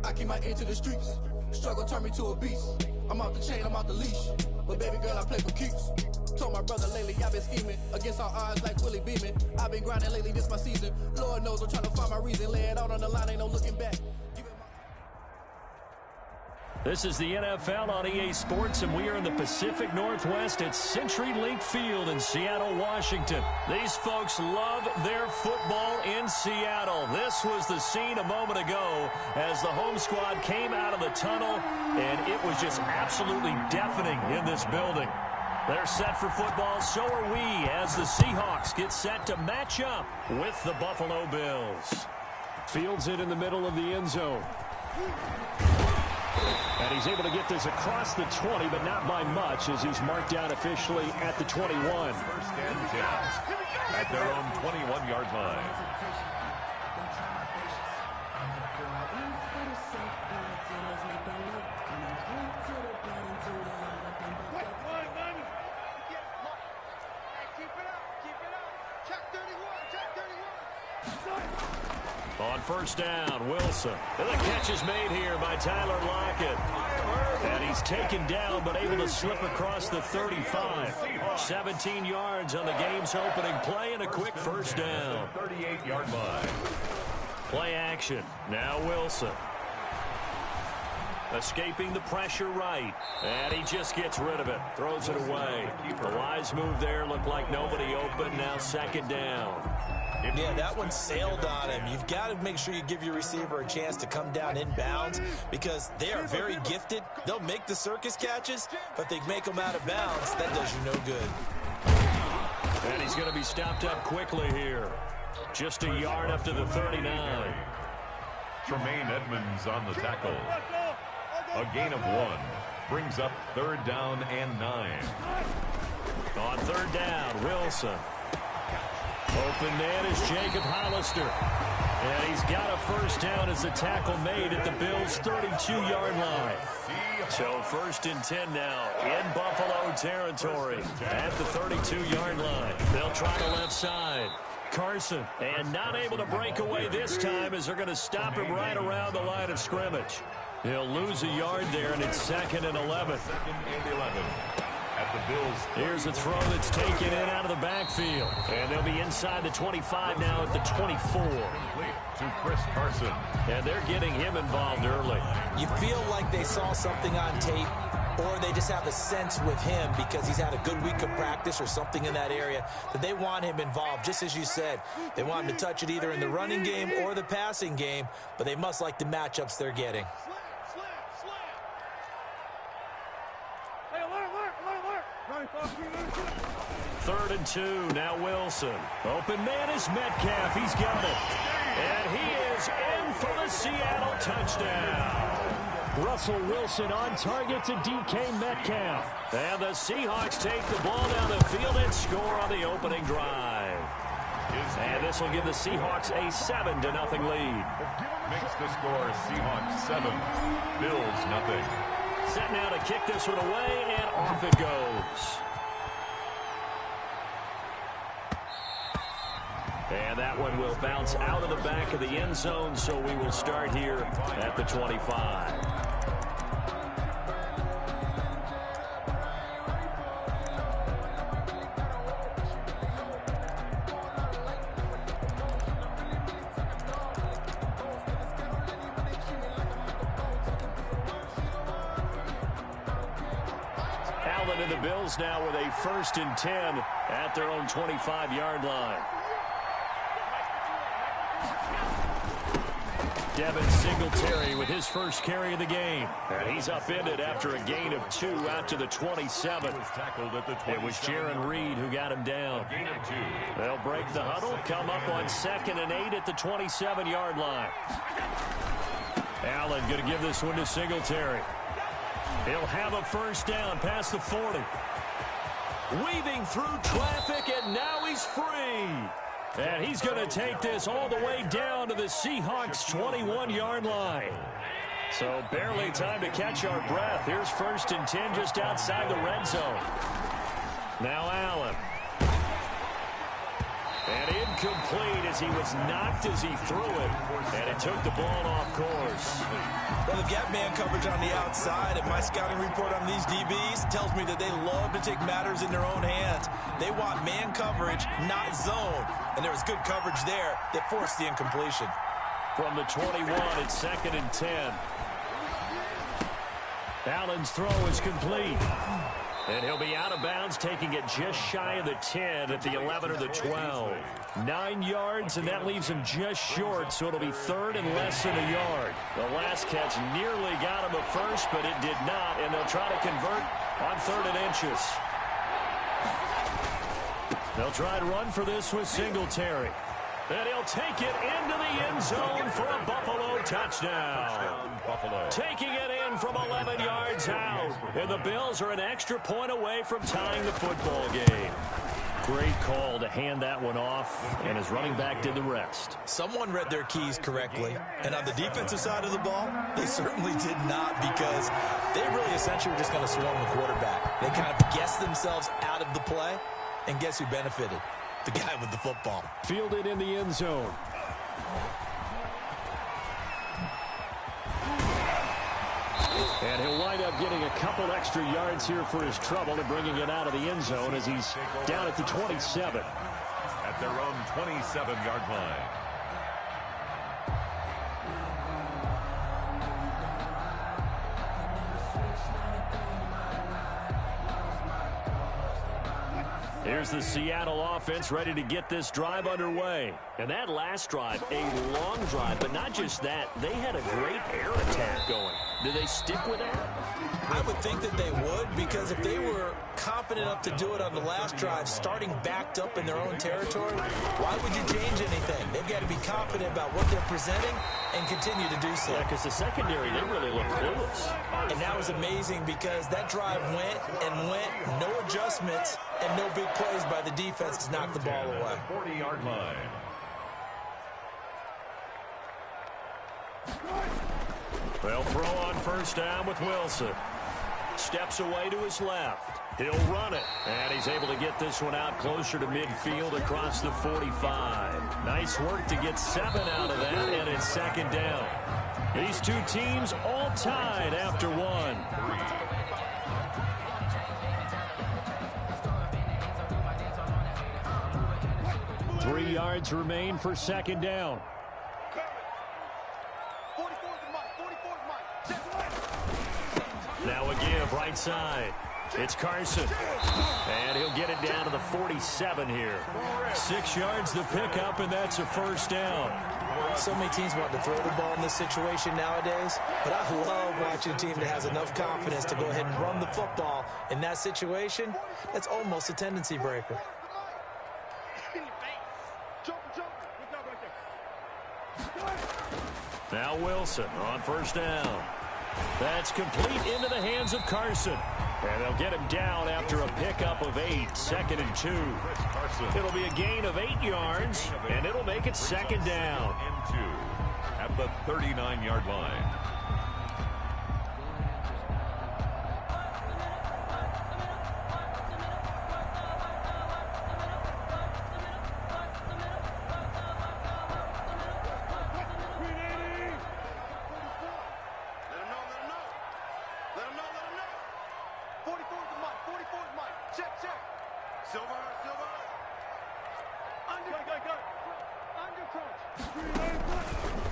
I keep my ear to the streets. Struggle turned me to a beast. I'm off the chain, I'm off the leash. But baby girl, I play for keeps. Told my brother lately, I've been scheming. Against all odds like Willie Beeman. I've been grinding lately, this my season. Lord knows I'm trying to find my reason. Lay it out on the line, ain't no looking back. This is the NFL on EA Sports, and we are in the Pacific Northwest at CenturyLink Field in Seattle, Washington. These folks love their football in Seattle. This was the scene a moment ago as the home squad came out of the tunnel, and it was just absolutely deafening in this building. They're set for football, so are we, as the Seahawks get set to match up with the Buffalo Bills. Fields it in the middle of the end zone. And he's able to get this across the 20, but not by much, as he's marked down officially at the 21. First and 10 at their own 21-yard line. On first down, Wilson. And the catch is made here by Tyler Lockett. And he's taken down, but able to slip across the 35. 17 yards on the game's opening play and a quick first down. 38-yard line. Play action. Now Wilson. Escaping the pressure right. And he just gets rid of it. Throws it away. The wise move there. Looked like nobody open. Now second down. Yeah, that one sailed on him. You've got to make sure you give your receiver a chance to come down inbounds because they are very gifted. They'll make the circus catches, but they make them out of bounds. That does you no good. And he's going to be stopped up quickly here. Just a yard up to the 39. Tremaine Edmonds on the tackle. A gain of 1 brings up third down and 9. On third down, Wilson. Open man is Jacob Hollister. And he's got a first down as the tackle made at the Bills' 32-yard line. So first and 10 now in Buffalo territory at the 32-yard line. They'll try the left side. Carson, and not able to break away this time as they're going to stop him right around the line of scrimmage. He'll lose a yard there, and it's 2nd and 11. 2nd and 11. At the Bills. Here's a throw that's taken in out of the backfield. And they'll be inside the 25 now at the 24. To Chris Carson. And they're getting him involved early. You feel like they saw something on tape, or they just have a sense with him because he's had a good week of practice or something in that area that they want him involved. Just as you said, they want him to touch it either in the running game or the passing game, but they must like the matchups they're getting. Third and 2, now Wilson. Open man is Metcalf. He's got it. And he is in for the Seattle touchdown. Russell Wilson on target to DK Metcalf. And the Seahawks take the ball down the field and score on the opening drive. And this will give the Seahawks a 7-0 lead. Makes the score Seahawks 7, Bills 0. Set now to kick this one away, and off it goes. And that one will bounce out of the back of the end zone, so we will start here at the 25. Allen and the Bills now with a 1st and 10 at their own 25-yard line. Devin Singletary with his first carry of the game. And he's upended after a gain of 2 out to the 27. It was Jaron Reed who got him down. They'll break the huddle, come up on 2nd and 8 at the 27-yard line. Allen going to give this one to Singletary. He'll have a 1st down past the 40. Weaving through traffic, and now he's free. And he's going to take this all the way down to the Seahawks' 21-yard line. So barely time to catch our breath. Here's 1st and 10 just outside the red zone. Now Allen. And incomplete as he was knocked as he threw it. And it took the ball off course. Well, they've got man coverage on the outside, and my scouting report on these DBs tells me that they love to take matters in their own hands. They want man coverage, not zone. And there was good coverage there that forced the incompletion. From the 21, it's 2nd and 10. Allen's throw is complete. And he'll be out of bounds, taking it just shy of the 10 at the 11 or the 12. 9 yards, and that leaves him just short, so it'll be 3rd and less than a yard. The last catch nearly got him a 1st, but it did not, and they'll try to convert on 3rd and inches. They'll try to run for this with Singletary. And he'll take it into the end zone for a Buffalo touchdown. Taking it in from 11 yards out. And the Bills are an extra point away from tying the football game. Great call to hand that one off, and his running back did the rest. Someone read their keys correctly, and on the defensive side of the ball, they certainly did not, because they really essentially were just going to swarm the quarterback. They kind of guessed themselves out of the play, and guess who benefited? The guy with the football. Fielded in the end zone. And he'll wind up getting a couple extra yards here for his trouble and bringing it out of the end zone as he's down at the 27. At their own 27-yard line. Here's the Seattle offense ready to get this drive underway. And that last drive, a long drive, but not just that. They had a great air attack going. Do they stick with that? I would think that they would, because if they were confident enough to do it on the last drive, starting backed up in their own territory, why would you change anything? They've got to be confident about what they're presenting and continue to do so. Yeah, because the secondary, they really look clueless. And that was amazing, because that drive went and went, no adjustments, and no big plays by the defense to knock the ball away. 40-yard line. They'll throw on 1st down with Wilson. Steps away to his left. He'll run it. And he's able to get this one out closer to midfield across the 45. Nice work to get 7 out of that, and it's 2nd down. These two teams all tied after 1. 3 yards remain for 2nd down. Now a give right side. It's Carson. And he'll get it down to the 47 here. 6 yards the pickup, and that's a 1st down. So many teams want to throw the ball in this situation nowadays, but I love watching a team that has enough confidence to go ahead and run the football. In that situation, that's almost a tendency breaker. Now Wilson on 1st down. That's complete into the hands of Carson. And they'll get him down after a pickup of 8, 2nd and 2. It'll be a gain of 8 yards, and it'll make it 2nd down. And 2 at the 39-yard line.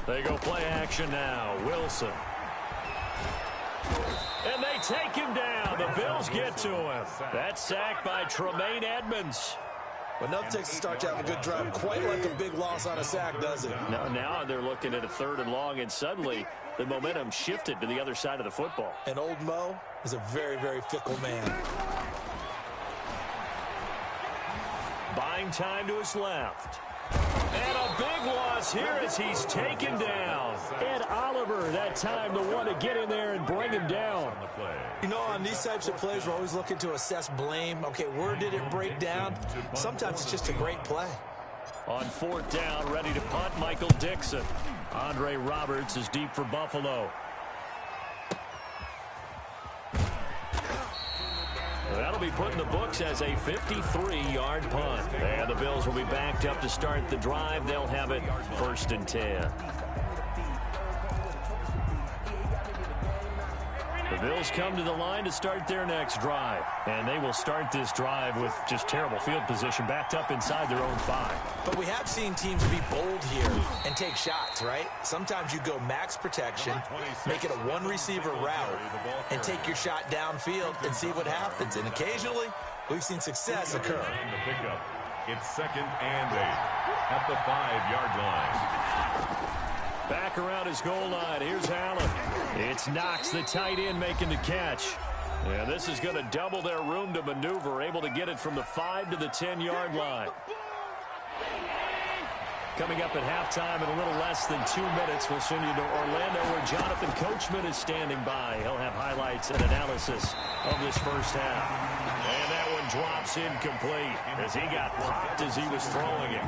They go play action now. Wilson. And they take him down. The Bills get to him. That's sacked by Tremaine Edmonds. But enough takes to start to have a good drive. Quite like a big loss on a sack, does it? Now they're looking at a 3rd and long, and suddenly the momentum shifted to the other side of the football. And old Mo is a very, very fickle man. Buying time to his left. And a big loss here as he's taken down. Ed Oliver, that time the one to get in there and bring him down. You know, on these types of plays, we're always looking to assess blame. Okay, where did it break down? Sometimes it's just a great play. On 4th down, ready to punt, Michael Dixon. Andre Roberts is deep for Buffalo. That'll be put in the books as a 53-yard punt. And the Bills will be backed up to start the drive. They'll have it 1st and 10. The Bills come to the line to start their next drive. And they will start this drive with just terrible field position, backed up inside their own 5. But we have seen teams be bold here and take shots, right? Sometimes you go max protection, make it a one-receiver route, and take your shot downfield and see what happens. And occasionally, we've seen success occur. The pickup. It's 2nd and 8 at the 5-yard line. Back around his goal line. Here's Allen. It's Knox, the tight end, making the catch. And this is going to double their room to maneuver, able to get it from the 5 to the 10-yard line. Coming up at halftime in a little less than 2 minutes, we'll send you to Orlando where Jonathan Coachman is standing by. He'll have highlights and analysis of this first half. And that one drops incomplete as he got popped as he was throwing it.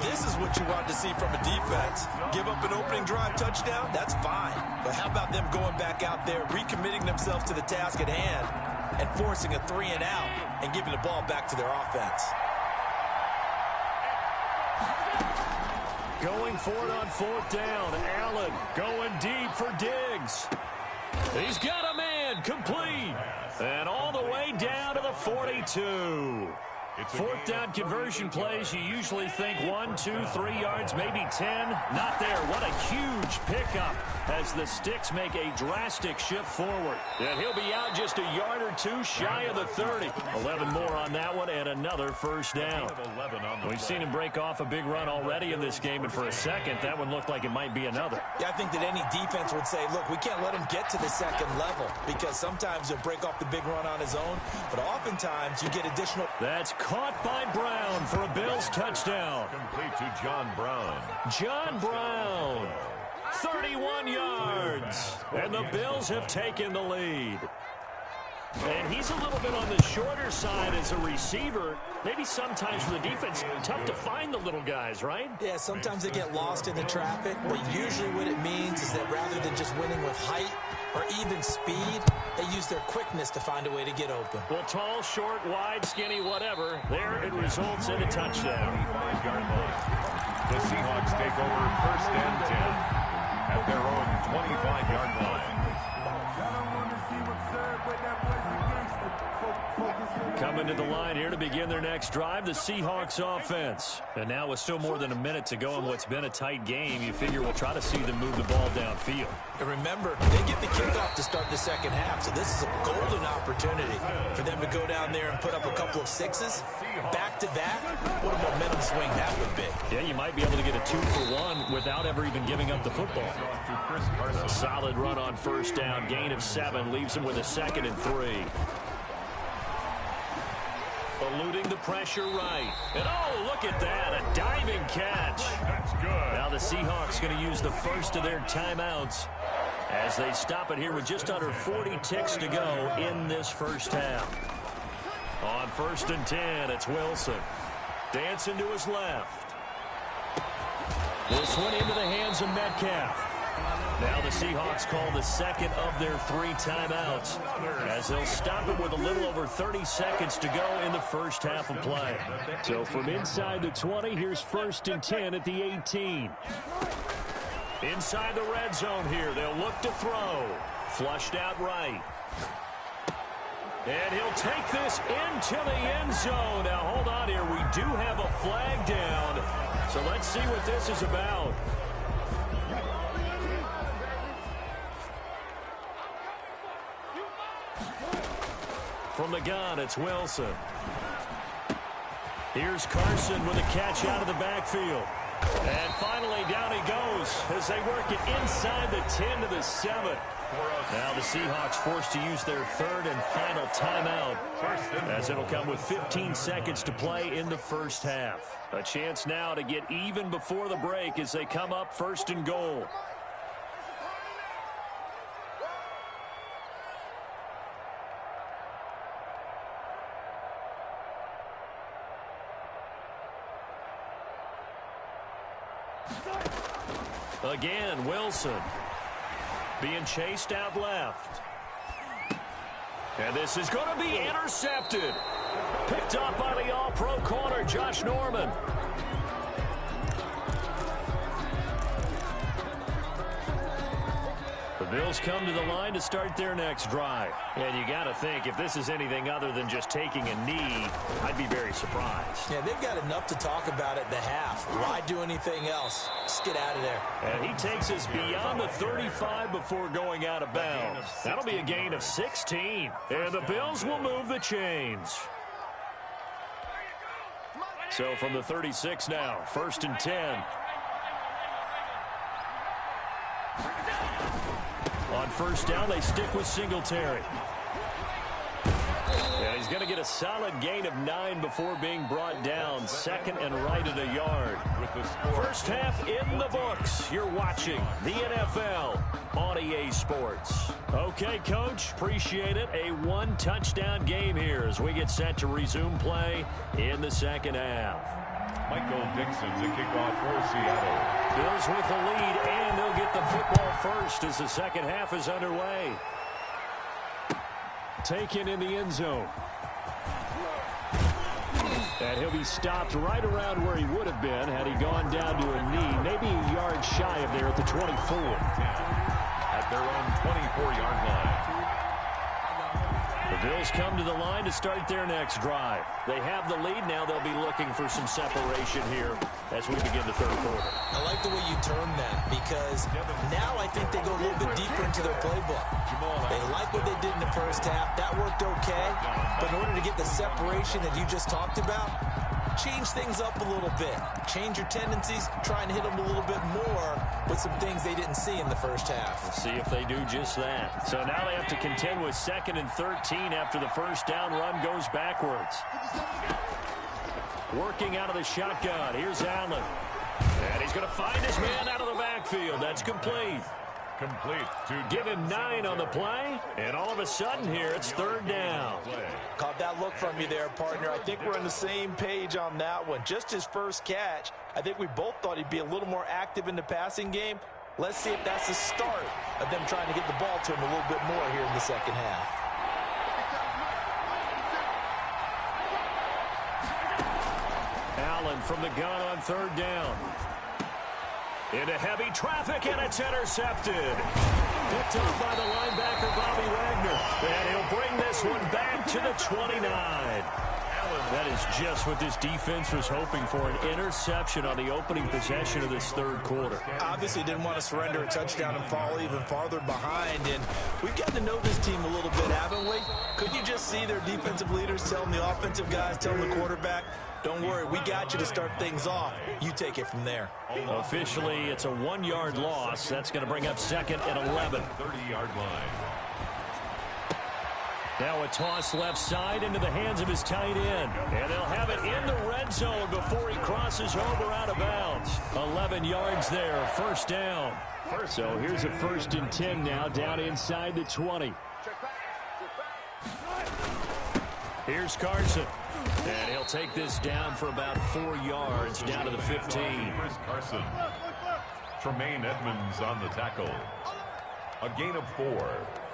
This is what you want to see from a defense. Give up an opening drive touchdown, that's fine. But how about them going back out there, recommitting themselves to the task at hand, and forcing a 3 and out and giving the ball back to their offense? Going for it on 4th down. Allen going deep for Diggs. He's got a man, complete. And all the way down to the 42. 4th down conversion plays, you usually think 1, 2, 3 yards, maybe 10. Not there. What a huge pickup as the Sticks make a drastic shift forward. And he'll be out just a yard or 2 shy of the 30. 11 more on that one and another 1st down. We've seen him break off a big run already in this game, and for a second, that one looked like it might be another. Yeah, I think that any defense would say, look, we can't let him get to the 2nd level because sometimes he'll break off the big run on his own, but oftentimes you get additional. That's caught by Brown for a Bills touchdown. Complete to John Brown. John Brown, 31 yards, and the Bills have taken the lead. And he's a little bit on the shorter side as a receiver. Maybe sometimes for the defense, tough to find the little guys, right? Yeah, sometimes they get lost in the traffic, but usually what it means is that rather than just winning with height or even speed, they use their quickness to find a way to get open. Well, tall, short, wide, skinny, whatever, there it results in a touchdown. 25-yard line. The Seahawks take over 1st and 10 at their own 25-yard line. Coming to the line here to begin their next drive, the Seahawks offense. And now with still more than a minute to go in what's been a tight game, you figure we'll try to see them move the ball downfield. And remember, they get the kickoff to start the 2nd half, so this is a golden opportunity for them to go down there and put up a couple of 6s back-to-back. What a momentum swing that would be. Yeah, you might be able to get a 2-for-1 without ever even giving up the football. A solid run on 1st down, gain of 7, leaves him with a 2nd and 3. Eluding the pressure right. And oh, look at that, a diving catch. That's good. Now the Seahawks going to use the first of their timeouts as they stop it here with just under 40 ticks to go in this first half. On 1st and 10, it's Wilson. Dancing to his left. This one into the hands of Metcalf. Now the Seahawks call the second of their 3 timeouts, as they'll stop it with a little over 30 seconds to go in the first half of play. So from inside the 20, here's 1st and 10 at the 18. Inside the red zone here, they'll look to throw. Flushed out right. And he'll take this into the end zone. Now hold on here, we do have a flag down. So let's see what this is about. From the gun, it's Wilson. Here's Carson with a catch out of the backfield. And finally, down he goes as they work it inside the 10 to the 7. Now the Seahawks forced to use their 3rd and final timeout, as it'll come with 15 seconds to play in the first half. A chance now to get even before the break as they come up 1st and goal. Again, Wilson being chased out left. And this is going to be intercepted. Picked up by the all-pro corner, Josh Norman. The Bills come to the line to start their next drive. And you got to think, if this is anything other than just taking a knee, I'd be very surprised. Yeah, they've got enough to talk about at the half. Why do anything else? Just get out of there. And he takes us beyond the 35 before going out of bounds. That'll be a gain of 16. And the Bills will move the chains. So from the 36 now, 1st and 10. On 1st down, they stick with Singletary. And he's going to get a solid gain of 9 before being brought down. 2nd and right at a yard. First half in the books. You're watching the NFL on EA Sports. Okay, Coach, appreciate it. A 1-touchdown game here as we get set to resume play in the second half. Michael Dixon to kick off for Seattle. Bills with the lead, and they'll get the football first as the second half is underway. Taken in the end zone. And he'll be stopped right around where he would have been had he gone down to a knee, maybe a yard shy of there at the 24. At their own 24-yard line. The Bills come to the line to start their next drive. They have the lead now. They'll be looking for some separation here as we begin the third quarter. I like the way you term that, because now I think they go a little bit deeper into their playbook. They like what they did in the first half. That worked okay. But in order to get the separation that you just talked about, change things up a little bit. Change your tendencies, try and hit them a little bit more with some things they didn't see in the first half. We'll see if they do just that. So now they have to contend with 2nd and 13 after the first down run goes backwards. Working out of the shotgun. Here's Allen. And he's going to find his man out of the backfield. That's complete. Give him 9 on the play, and all of a sudden here, it's 3rd down. Caught that look from you there, partner. I think we're on the same page on that one. Just his first catch, I think we both thought he'd be a little more active in the passing game. Let's see if that's the start of them trying to get the ball to him a little bit more here in the second half. Allen from the gun on 3rd down. Into heavy traffic, and it's intercepted. Picked up by the linebacker, Bobby Wagner. And he'll bring this one back to the 29. That is just what this defense was hoping for, an interception on the opening possession of this third quarter. Obviously didn't want to surrender a touchdown and fall even farther behind, and we've gotten to know this team a little bit, haven't we? Couldn't you just see their defensive leaders telling the offensive guys, telling the quarterback, don't worry, we got you to start things off. You take it from there. Officially, it's a 1-yard loss. That's going to bring up 2nd and 11. 30-yard line. Now a toss left side into the hands of his tight end. And they'll have it in the red zone before he crosses over out of bounds. 11 yards there, first down. So here's a 1st and 10 now down inside the 20. Here's Carson. And he'll take this down for about 4 yards down to the 15. Chris Carson. Tremaine Edmonds on the tackle. A gain of 4.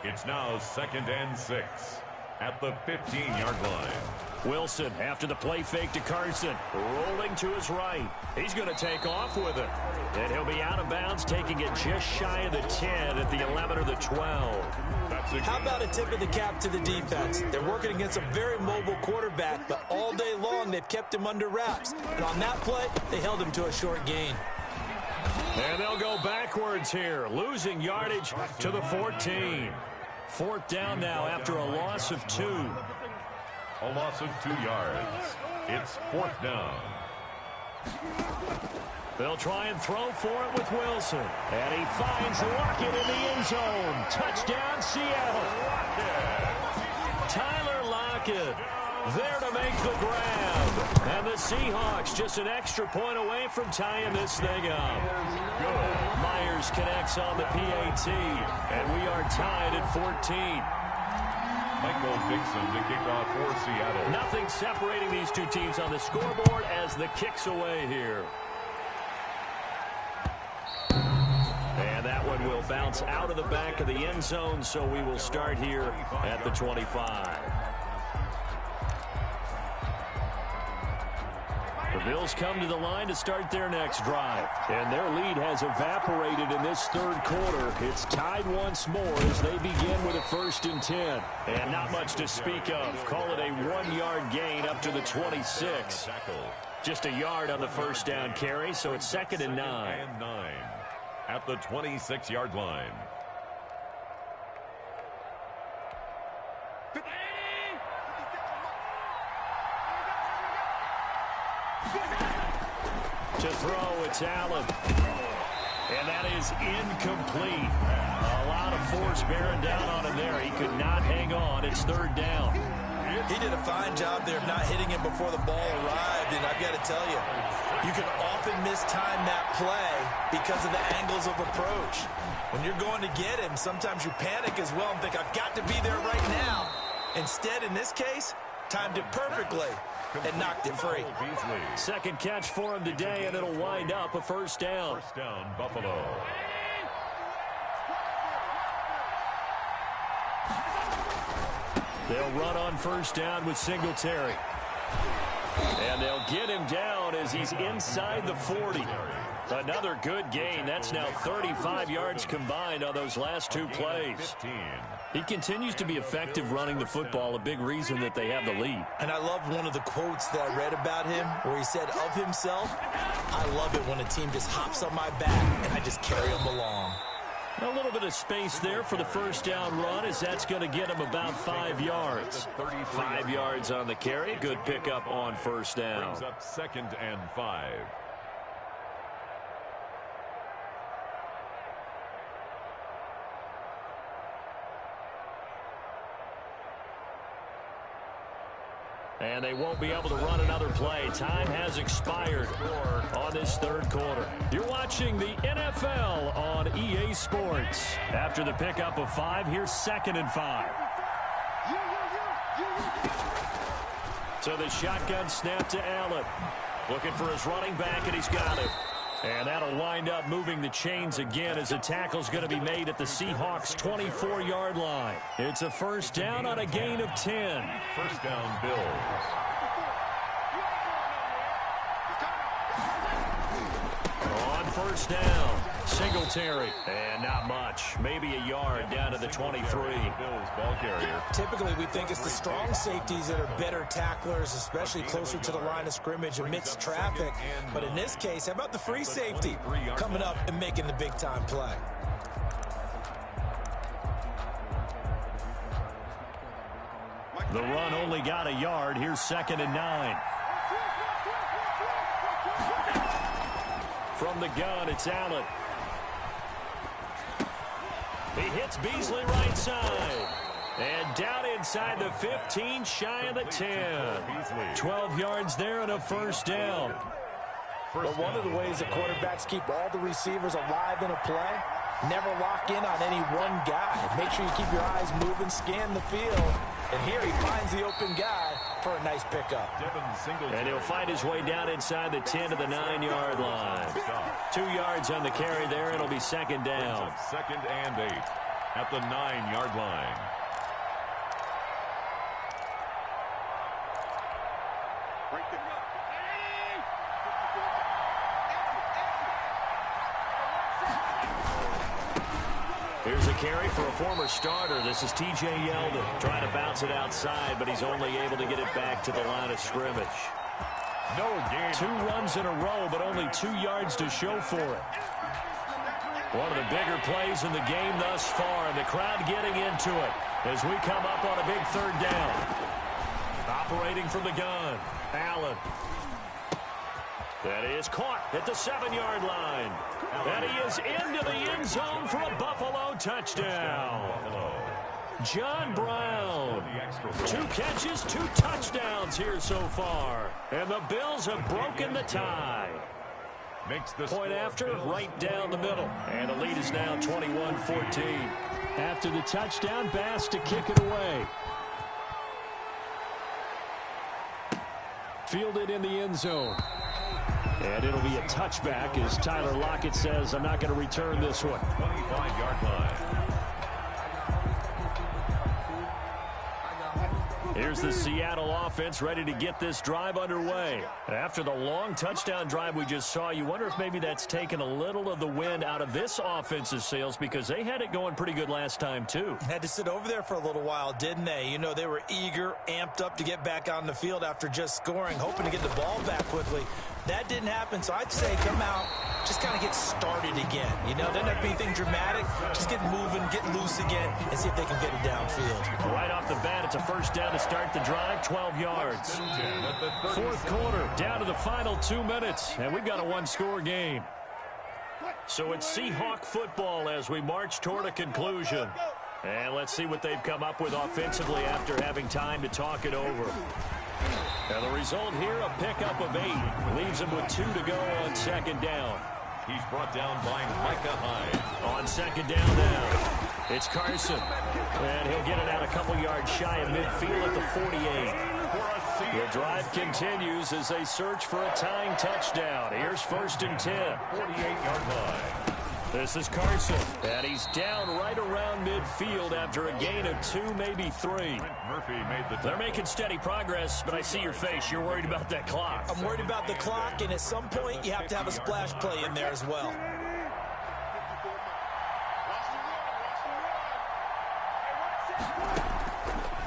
It's now 2nd and 6 at the 15-yard line. Wilson after the play fake to Carson. Rolling to his right. He's going to take off with it. And he'll be out of bounds, taking it just shy of the 10 at the 11 or the 12. How about a tip of the cap to the defense? They're working against a very mobile quarterback, but all day long they've kept him under wraps. And on that play, they held him to a short gain. And they'll go backwards here, losing yardage to the 14. 4th down now after a loss of 2. A loss of 2 yards. It's 4th down. They'll try and throw for it with Wilson. And he finds Lockett in the end zone. Touchdown, Seattle. Tyler Lockett there to make the grab. And the Seahawks just an extra point away from tying this thing up. Myers connects on the PAT. And we are tied at 14. Michael Dixon to kick off for Seattle. Nothing separating these two teams on the scoreboard as the kick's away here. And that one will bounce out of the back of the end zone, so we will start here at the 25. The Bills come to the line to start their next drive. And their lead has evaporated in this 3rd quarter. It's tied once more as they begin with a 1st and 10. And not much to speak of. Call it a 1-yard gain up to the 26. Just a yard on the 1st down carry, so it's 2nd and 9. At the 26-yard line. To throw, it's Allen. And that is incomplete. A lot of force bearing down on him there. He could not hang on. It's 3rd down. He did a fine job there of not hitting him before the ball arrived, and I've got to tell you, you can often mistime that play because of the angles of approach. When you're going to get him, sometimes you panic as well and think, I've got to be there right now. Instead, in this case, timed it perfectly and knocked it free. 2nd catch for him today, and it'll wind up a 1st down. 1st down, Buffalo. They'll run on 1st down with Singletary. And they'll get him down as he's inside the 40. Another good gain. That's now 35 yards combined on those last 2 plays. 15. He continues to be effective running the football, a big reason that they have the lead. And I love one of the quotes that I read about him where he said of himself, I love it when a team just hops on my back and I just carry them along. A little bit of space there for the 1st down run as that's going to get him about 5 yards. 5 yards on the carry. Good pickup on 1st down. Brings up 2nd and 5. And they won't be able to run another play. Time has expired on this 3rd quarter. You're watching the NFL on EA Sports. After the pickup of 5, here's 2nd and 5. So the shotgun snap to Allen. Looking for his running back, and he's got it. And that'll wind up moving the chains again as a tackle's going to be made at the Seahawks' 24-yard line. It's a 1st down on a gain of 10. 1st down, Bills. On 1st down, Singletary. And not much. Maybe a yard down to the 23. Bills ball carrier. Typically, we think it's the strong safeties that are better tacklers, especially closer to the line of scrimmage amidst traffic. But in this case, how about the free safety coming up and making the big-time play? The run only got a yard. Here's 2nd and 9. From the gun, it's Allen. He hits Beasley right side. And down inside the 15, shy of the 10. 12 yards there and a first down. But one of the ways that quarterbacks keep all the receivers alive in a play, never lock in on any one guy. Make sure you keep your eyes moving, scan the field. And here he finds the open guy for a nice pickup. And he'll find his way down inside the 10 to the 9-yard line. 2 yards on the carry there. It'll be second down. Second and 8 at the 9-yard line. Here's a carry for a former starter. This is T.J. Yeldon trying to bounce it outside, but he's only able to get it back to the line of scrimmage. No gain. 2 runs in a row, but only 2 yards to show for it. One of the bigger plays in the game thus far, and the crowd getting into it as we come up on a big third down. Operating from the gun, Allen. That is caught at the 7-yard line. And he is into the end zone for a Buffalo touchdown. John Brown. 2 catches, 2 touchdowns here so far. And the Bills have broken the tie. Point after, right down the middle. And the lead is now 21-14. After the touchdown, Bass to kick it away. Fielded in the end zone. And it'll be a touchback as Tyler Lockett says, I'm not going to return this one. 25-yard line. Here's the Seattle offense ready to get this drive underway. After the long touchdown drive we just saw, you wonder if maybe that's taken a little of the wind out of this offense's sails because they had it going pretty good last time too. Had to sit over there for a little while, didn't they? You know, they were eager, amped up to get back on the field after just scoring, hoping to get the ball back quickly. That didn't happen, so I'd say come out, just kind of get started again. You know, doesn't have to be anything dramatic. Just get moving, get loose again, and see if they can get it downfield. Right off the bat, it's a first down to start the drive, 12 yards. Fourth quarter, down to the final 2 minutes, and we've got a one-score game. So it's Seahawk football as we march toward a conclusion. And let's see what they've come up with offensively after having time to talk it over. And the result here, a pickup of 8. Leaves him with 2 to go on second down. He's brought down by Micah Hyde. On second down now, it's Carson. And he'll get it out a couple yards shy of midfield at the 48. The drive continues as they search for a tying touchdown. Here's first and 10. 48-yard line. This is Carson, and he's down right around midfield after a gain of 2, maybe 3. Murphy made the They're making steady progress, but I see your face. You're worried about that clock. I'm worried about the clock, and at some point, you have to have a splash play in there as well.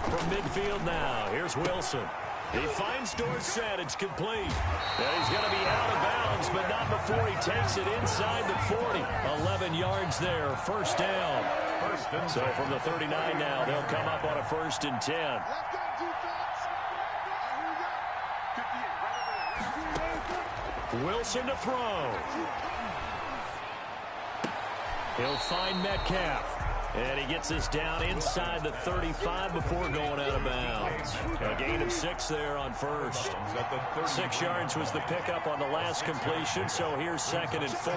From midfield now, here's Wilson. He finds Dorsett. It's complete. And he's going to be out of bounds, but not before he takes it inside the 40. 11 yards there, first down. So from the 39 now, they'll come up on a first and 10. Wilson to throw. He'll find Metcalf. And he gets this down inside the 35 before going out of bounds. A gain of 6 there on first. 6 yards was the pickup on the last completion, so here's second and 4.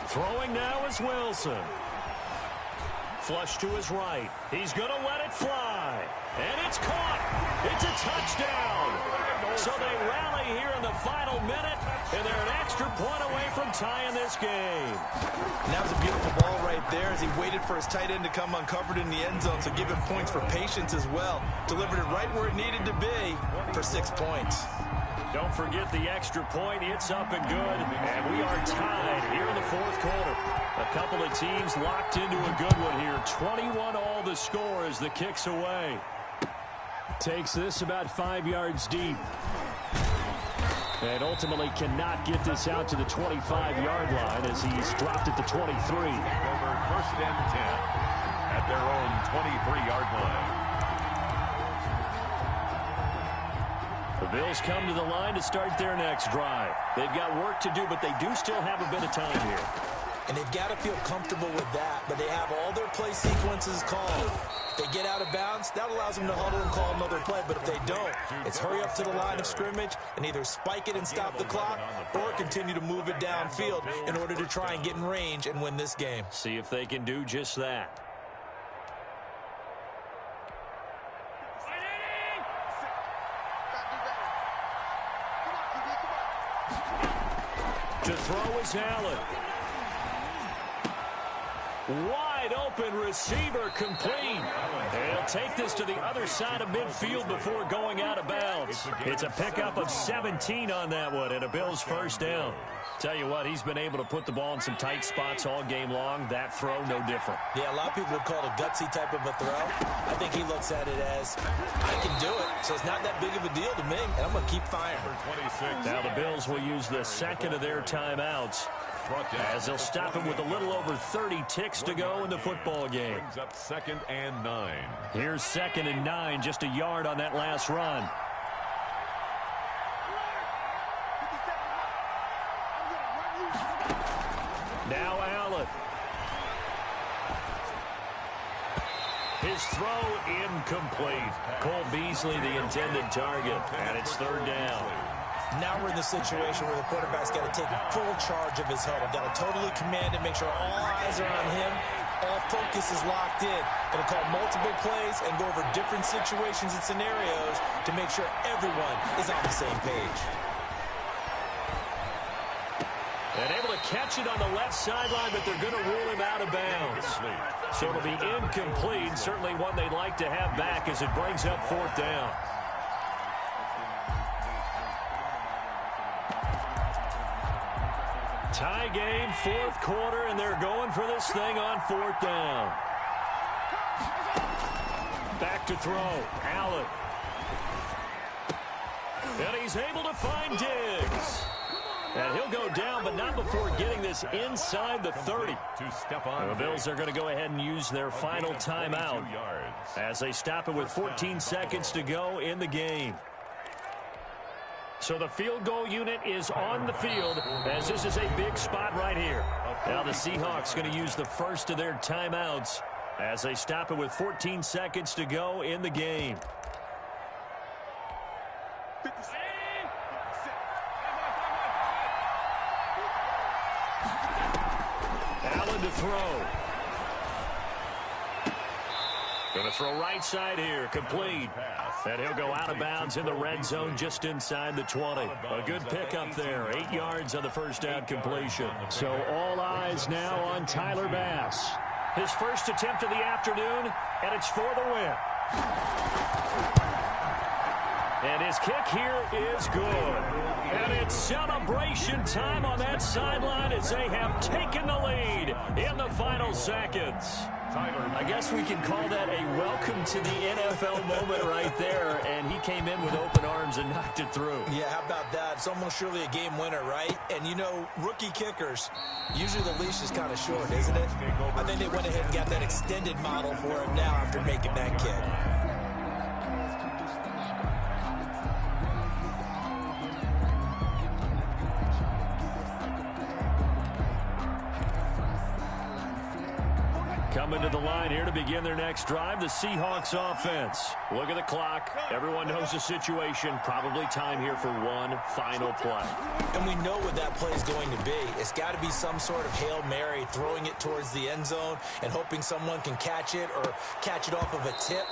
Throwing now is Wilson. Flush to his right. He's going to let it fly. And it's caught. It's a touchdown. So they rally here in the final minute, and they're an extra point away from tying this game. And that was a beautiful ball right there as he waited for his tight end to come uncovered in the end zone, so give him points for patience as well. Delivered it right where it needed to be for 6 points. Don't forget the extra point. It's up and good, and we are tied here in the fourth quarter. A couple of teams locked into a good one here. 21 all the score as the kick's away. Takes this about 5 yards deep. And ultimately cannot get this out to the 25-yard line as he's dropped at the 23. Over first and 10 at their own 23-yard line. The Bills come to the line to start their next drive. They've got work to do, but they do still have a bit of time here. And they've got to feel comfortable with that, but they have all their play sequences called. If they get out of bounds, that allows them to huddle and call another play, but if they don't, it's hurry up to the line of scrimmage and either spike it and stop the clock or continue to move it downfield in order to try and get in range and win this game. See if they can do just that. To throw is Allen. Wide open receiver complete. They'll take this to the other side of midfield before going out of bounds. It's a pickup of 17 on that one and a Bills first down. Tell you what, he's been able to put the ball in some tight spots all game long. That throw, no different. Yeah, a lot of people would call it a gutsy type of a throw. I think he looks at it as, I can do it, so it's not that big of a deal to me, and I'm going to keep firing. Now the Bills will use the second of their timeouts as they'll stop him with a little over 30 ticks to go in the football game. Brings up 2nd and 9. Here's 2nd and 9, just a yard on that last run. Now Allen. His throw incomplete. Cole Beasley the intended target, and it's 3rd down. Now we're in the situation where the quarterback's got to take full charge of his huddle. Got to totally command it, make sure all eyes are on him. All focus is locked in. Going to call multiple plays and go over different situations and scenarios to make sure everyone is on the same page. And able to catch it on the left sideline, but they're going to rule him out of bounds. So it'll be incomplete. Certainly one they'd like to have back as it brings up 4th down. Tie game, 4th quarter, and they're going for this thing on 4th down. Back to throw. Allen. And he's able to find Diggs. And he'll go down, but not before getting this inside the 30. The Bills are going to go ahead and use their final timeout as they stop it with 14 seconds to go in the game. So the field goal unit is on the field as this is a big spot right here. Now the Seahawks going to use the first of their timeouts as they stop it with 14 seconds to go in the game. Allen to throw. Going to throw right side here, complete. And he'll go out of bounds in the red zone just inside the 20. A good pickup there, 8 yards on the first down completion. So all eyes now on Tyler Bass. His first attempt of the afternoon, and it's for the win. And his kick here is good. And it's celebration time on that sideline as they have taken the lead in the final seconds. I guess we can call that a welcome to the NFL moment right there, and he came in with open arms and knocked it through. Yeah, how about that? It's almost surely a game winner, right? And, you know, rookie kickers, usually the leash is kind of short, isn't it? I think they went ahead and got that extended model for him now after making that kick. Coming to the line here to begin their next drive, the Seahawks offense. Look at the clock. Everyone knows the situation. Probably time here for one final play. And we know what that play is going to be. It's got to be some sort of Hail Mary, throwing it towards the end zone and hoping someone can catch it or catch it off of a tip.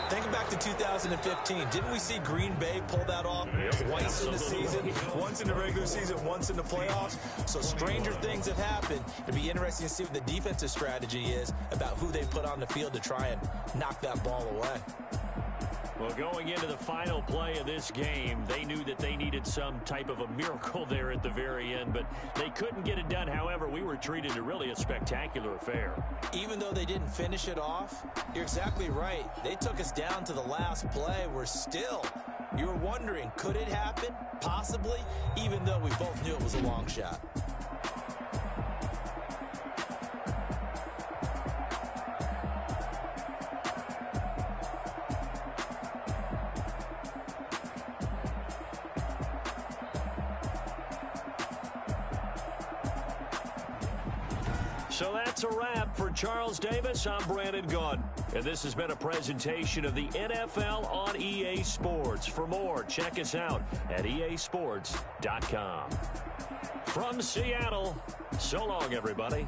Think back to 2015. Didn't we see Green Bay pull that off twice in the season? Once in the regular season, once in the playoffs. So stranger things have happened. It'd be interesting to see what the defensive strategy is about who they put on the field to try and knock that ball away. Well, going into the final play of this game, they knew that they needed some type of a miracle there at the very end, but they couldn't get it done. However, we were treated to really a spectacular affair. Even though they didn't finish it off, you're exactly right. They took us down to the last play. We're still, you were wondering, could it happen? Possibly, even though we both knew it was a long shot. So that's a wrap for Charles Davis. I'm Brandon Gunn. And this has been a presentation of the NFL on EA Sports. For more, check us out at easports.com. From Seattle, so long, everybody.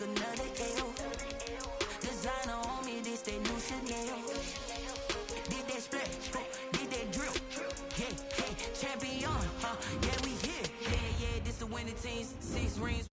Another L. Designer on me, this they new Chanel. Did that split, did that drill. Yeah, hey, champion, yeah, we here. Yeah, this the winning teams, 6 rings.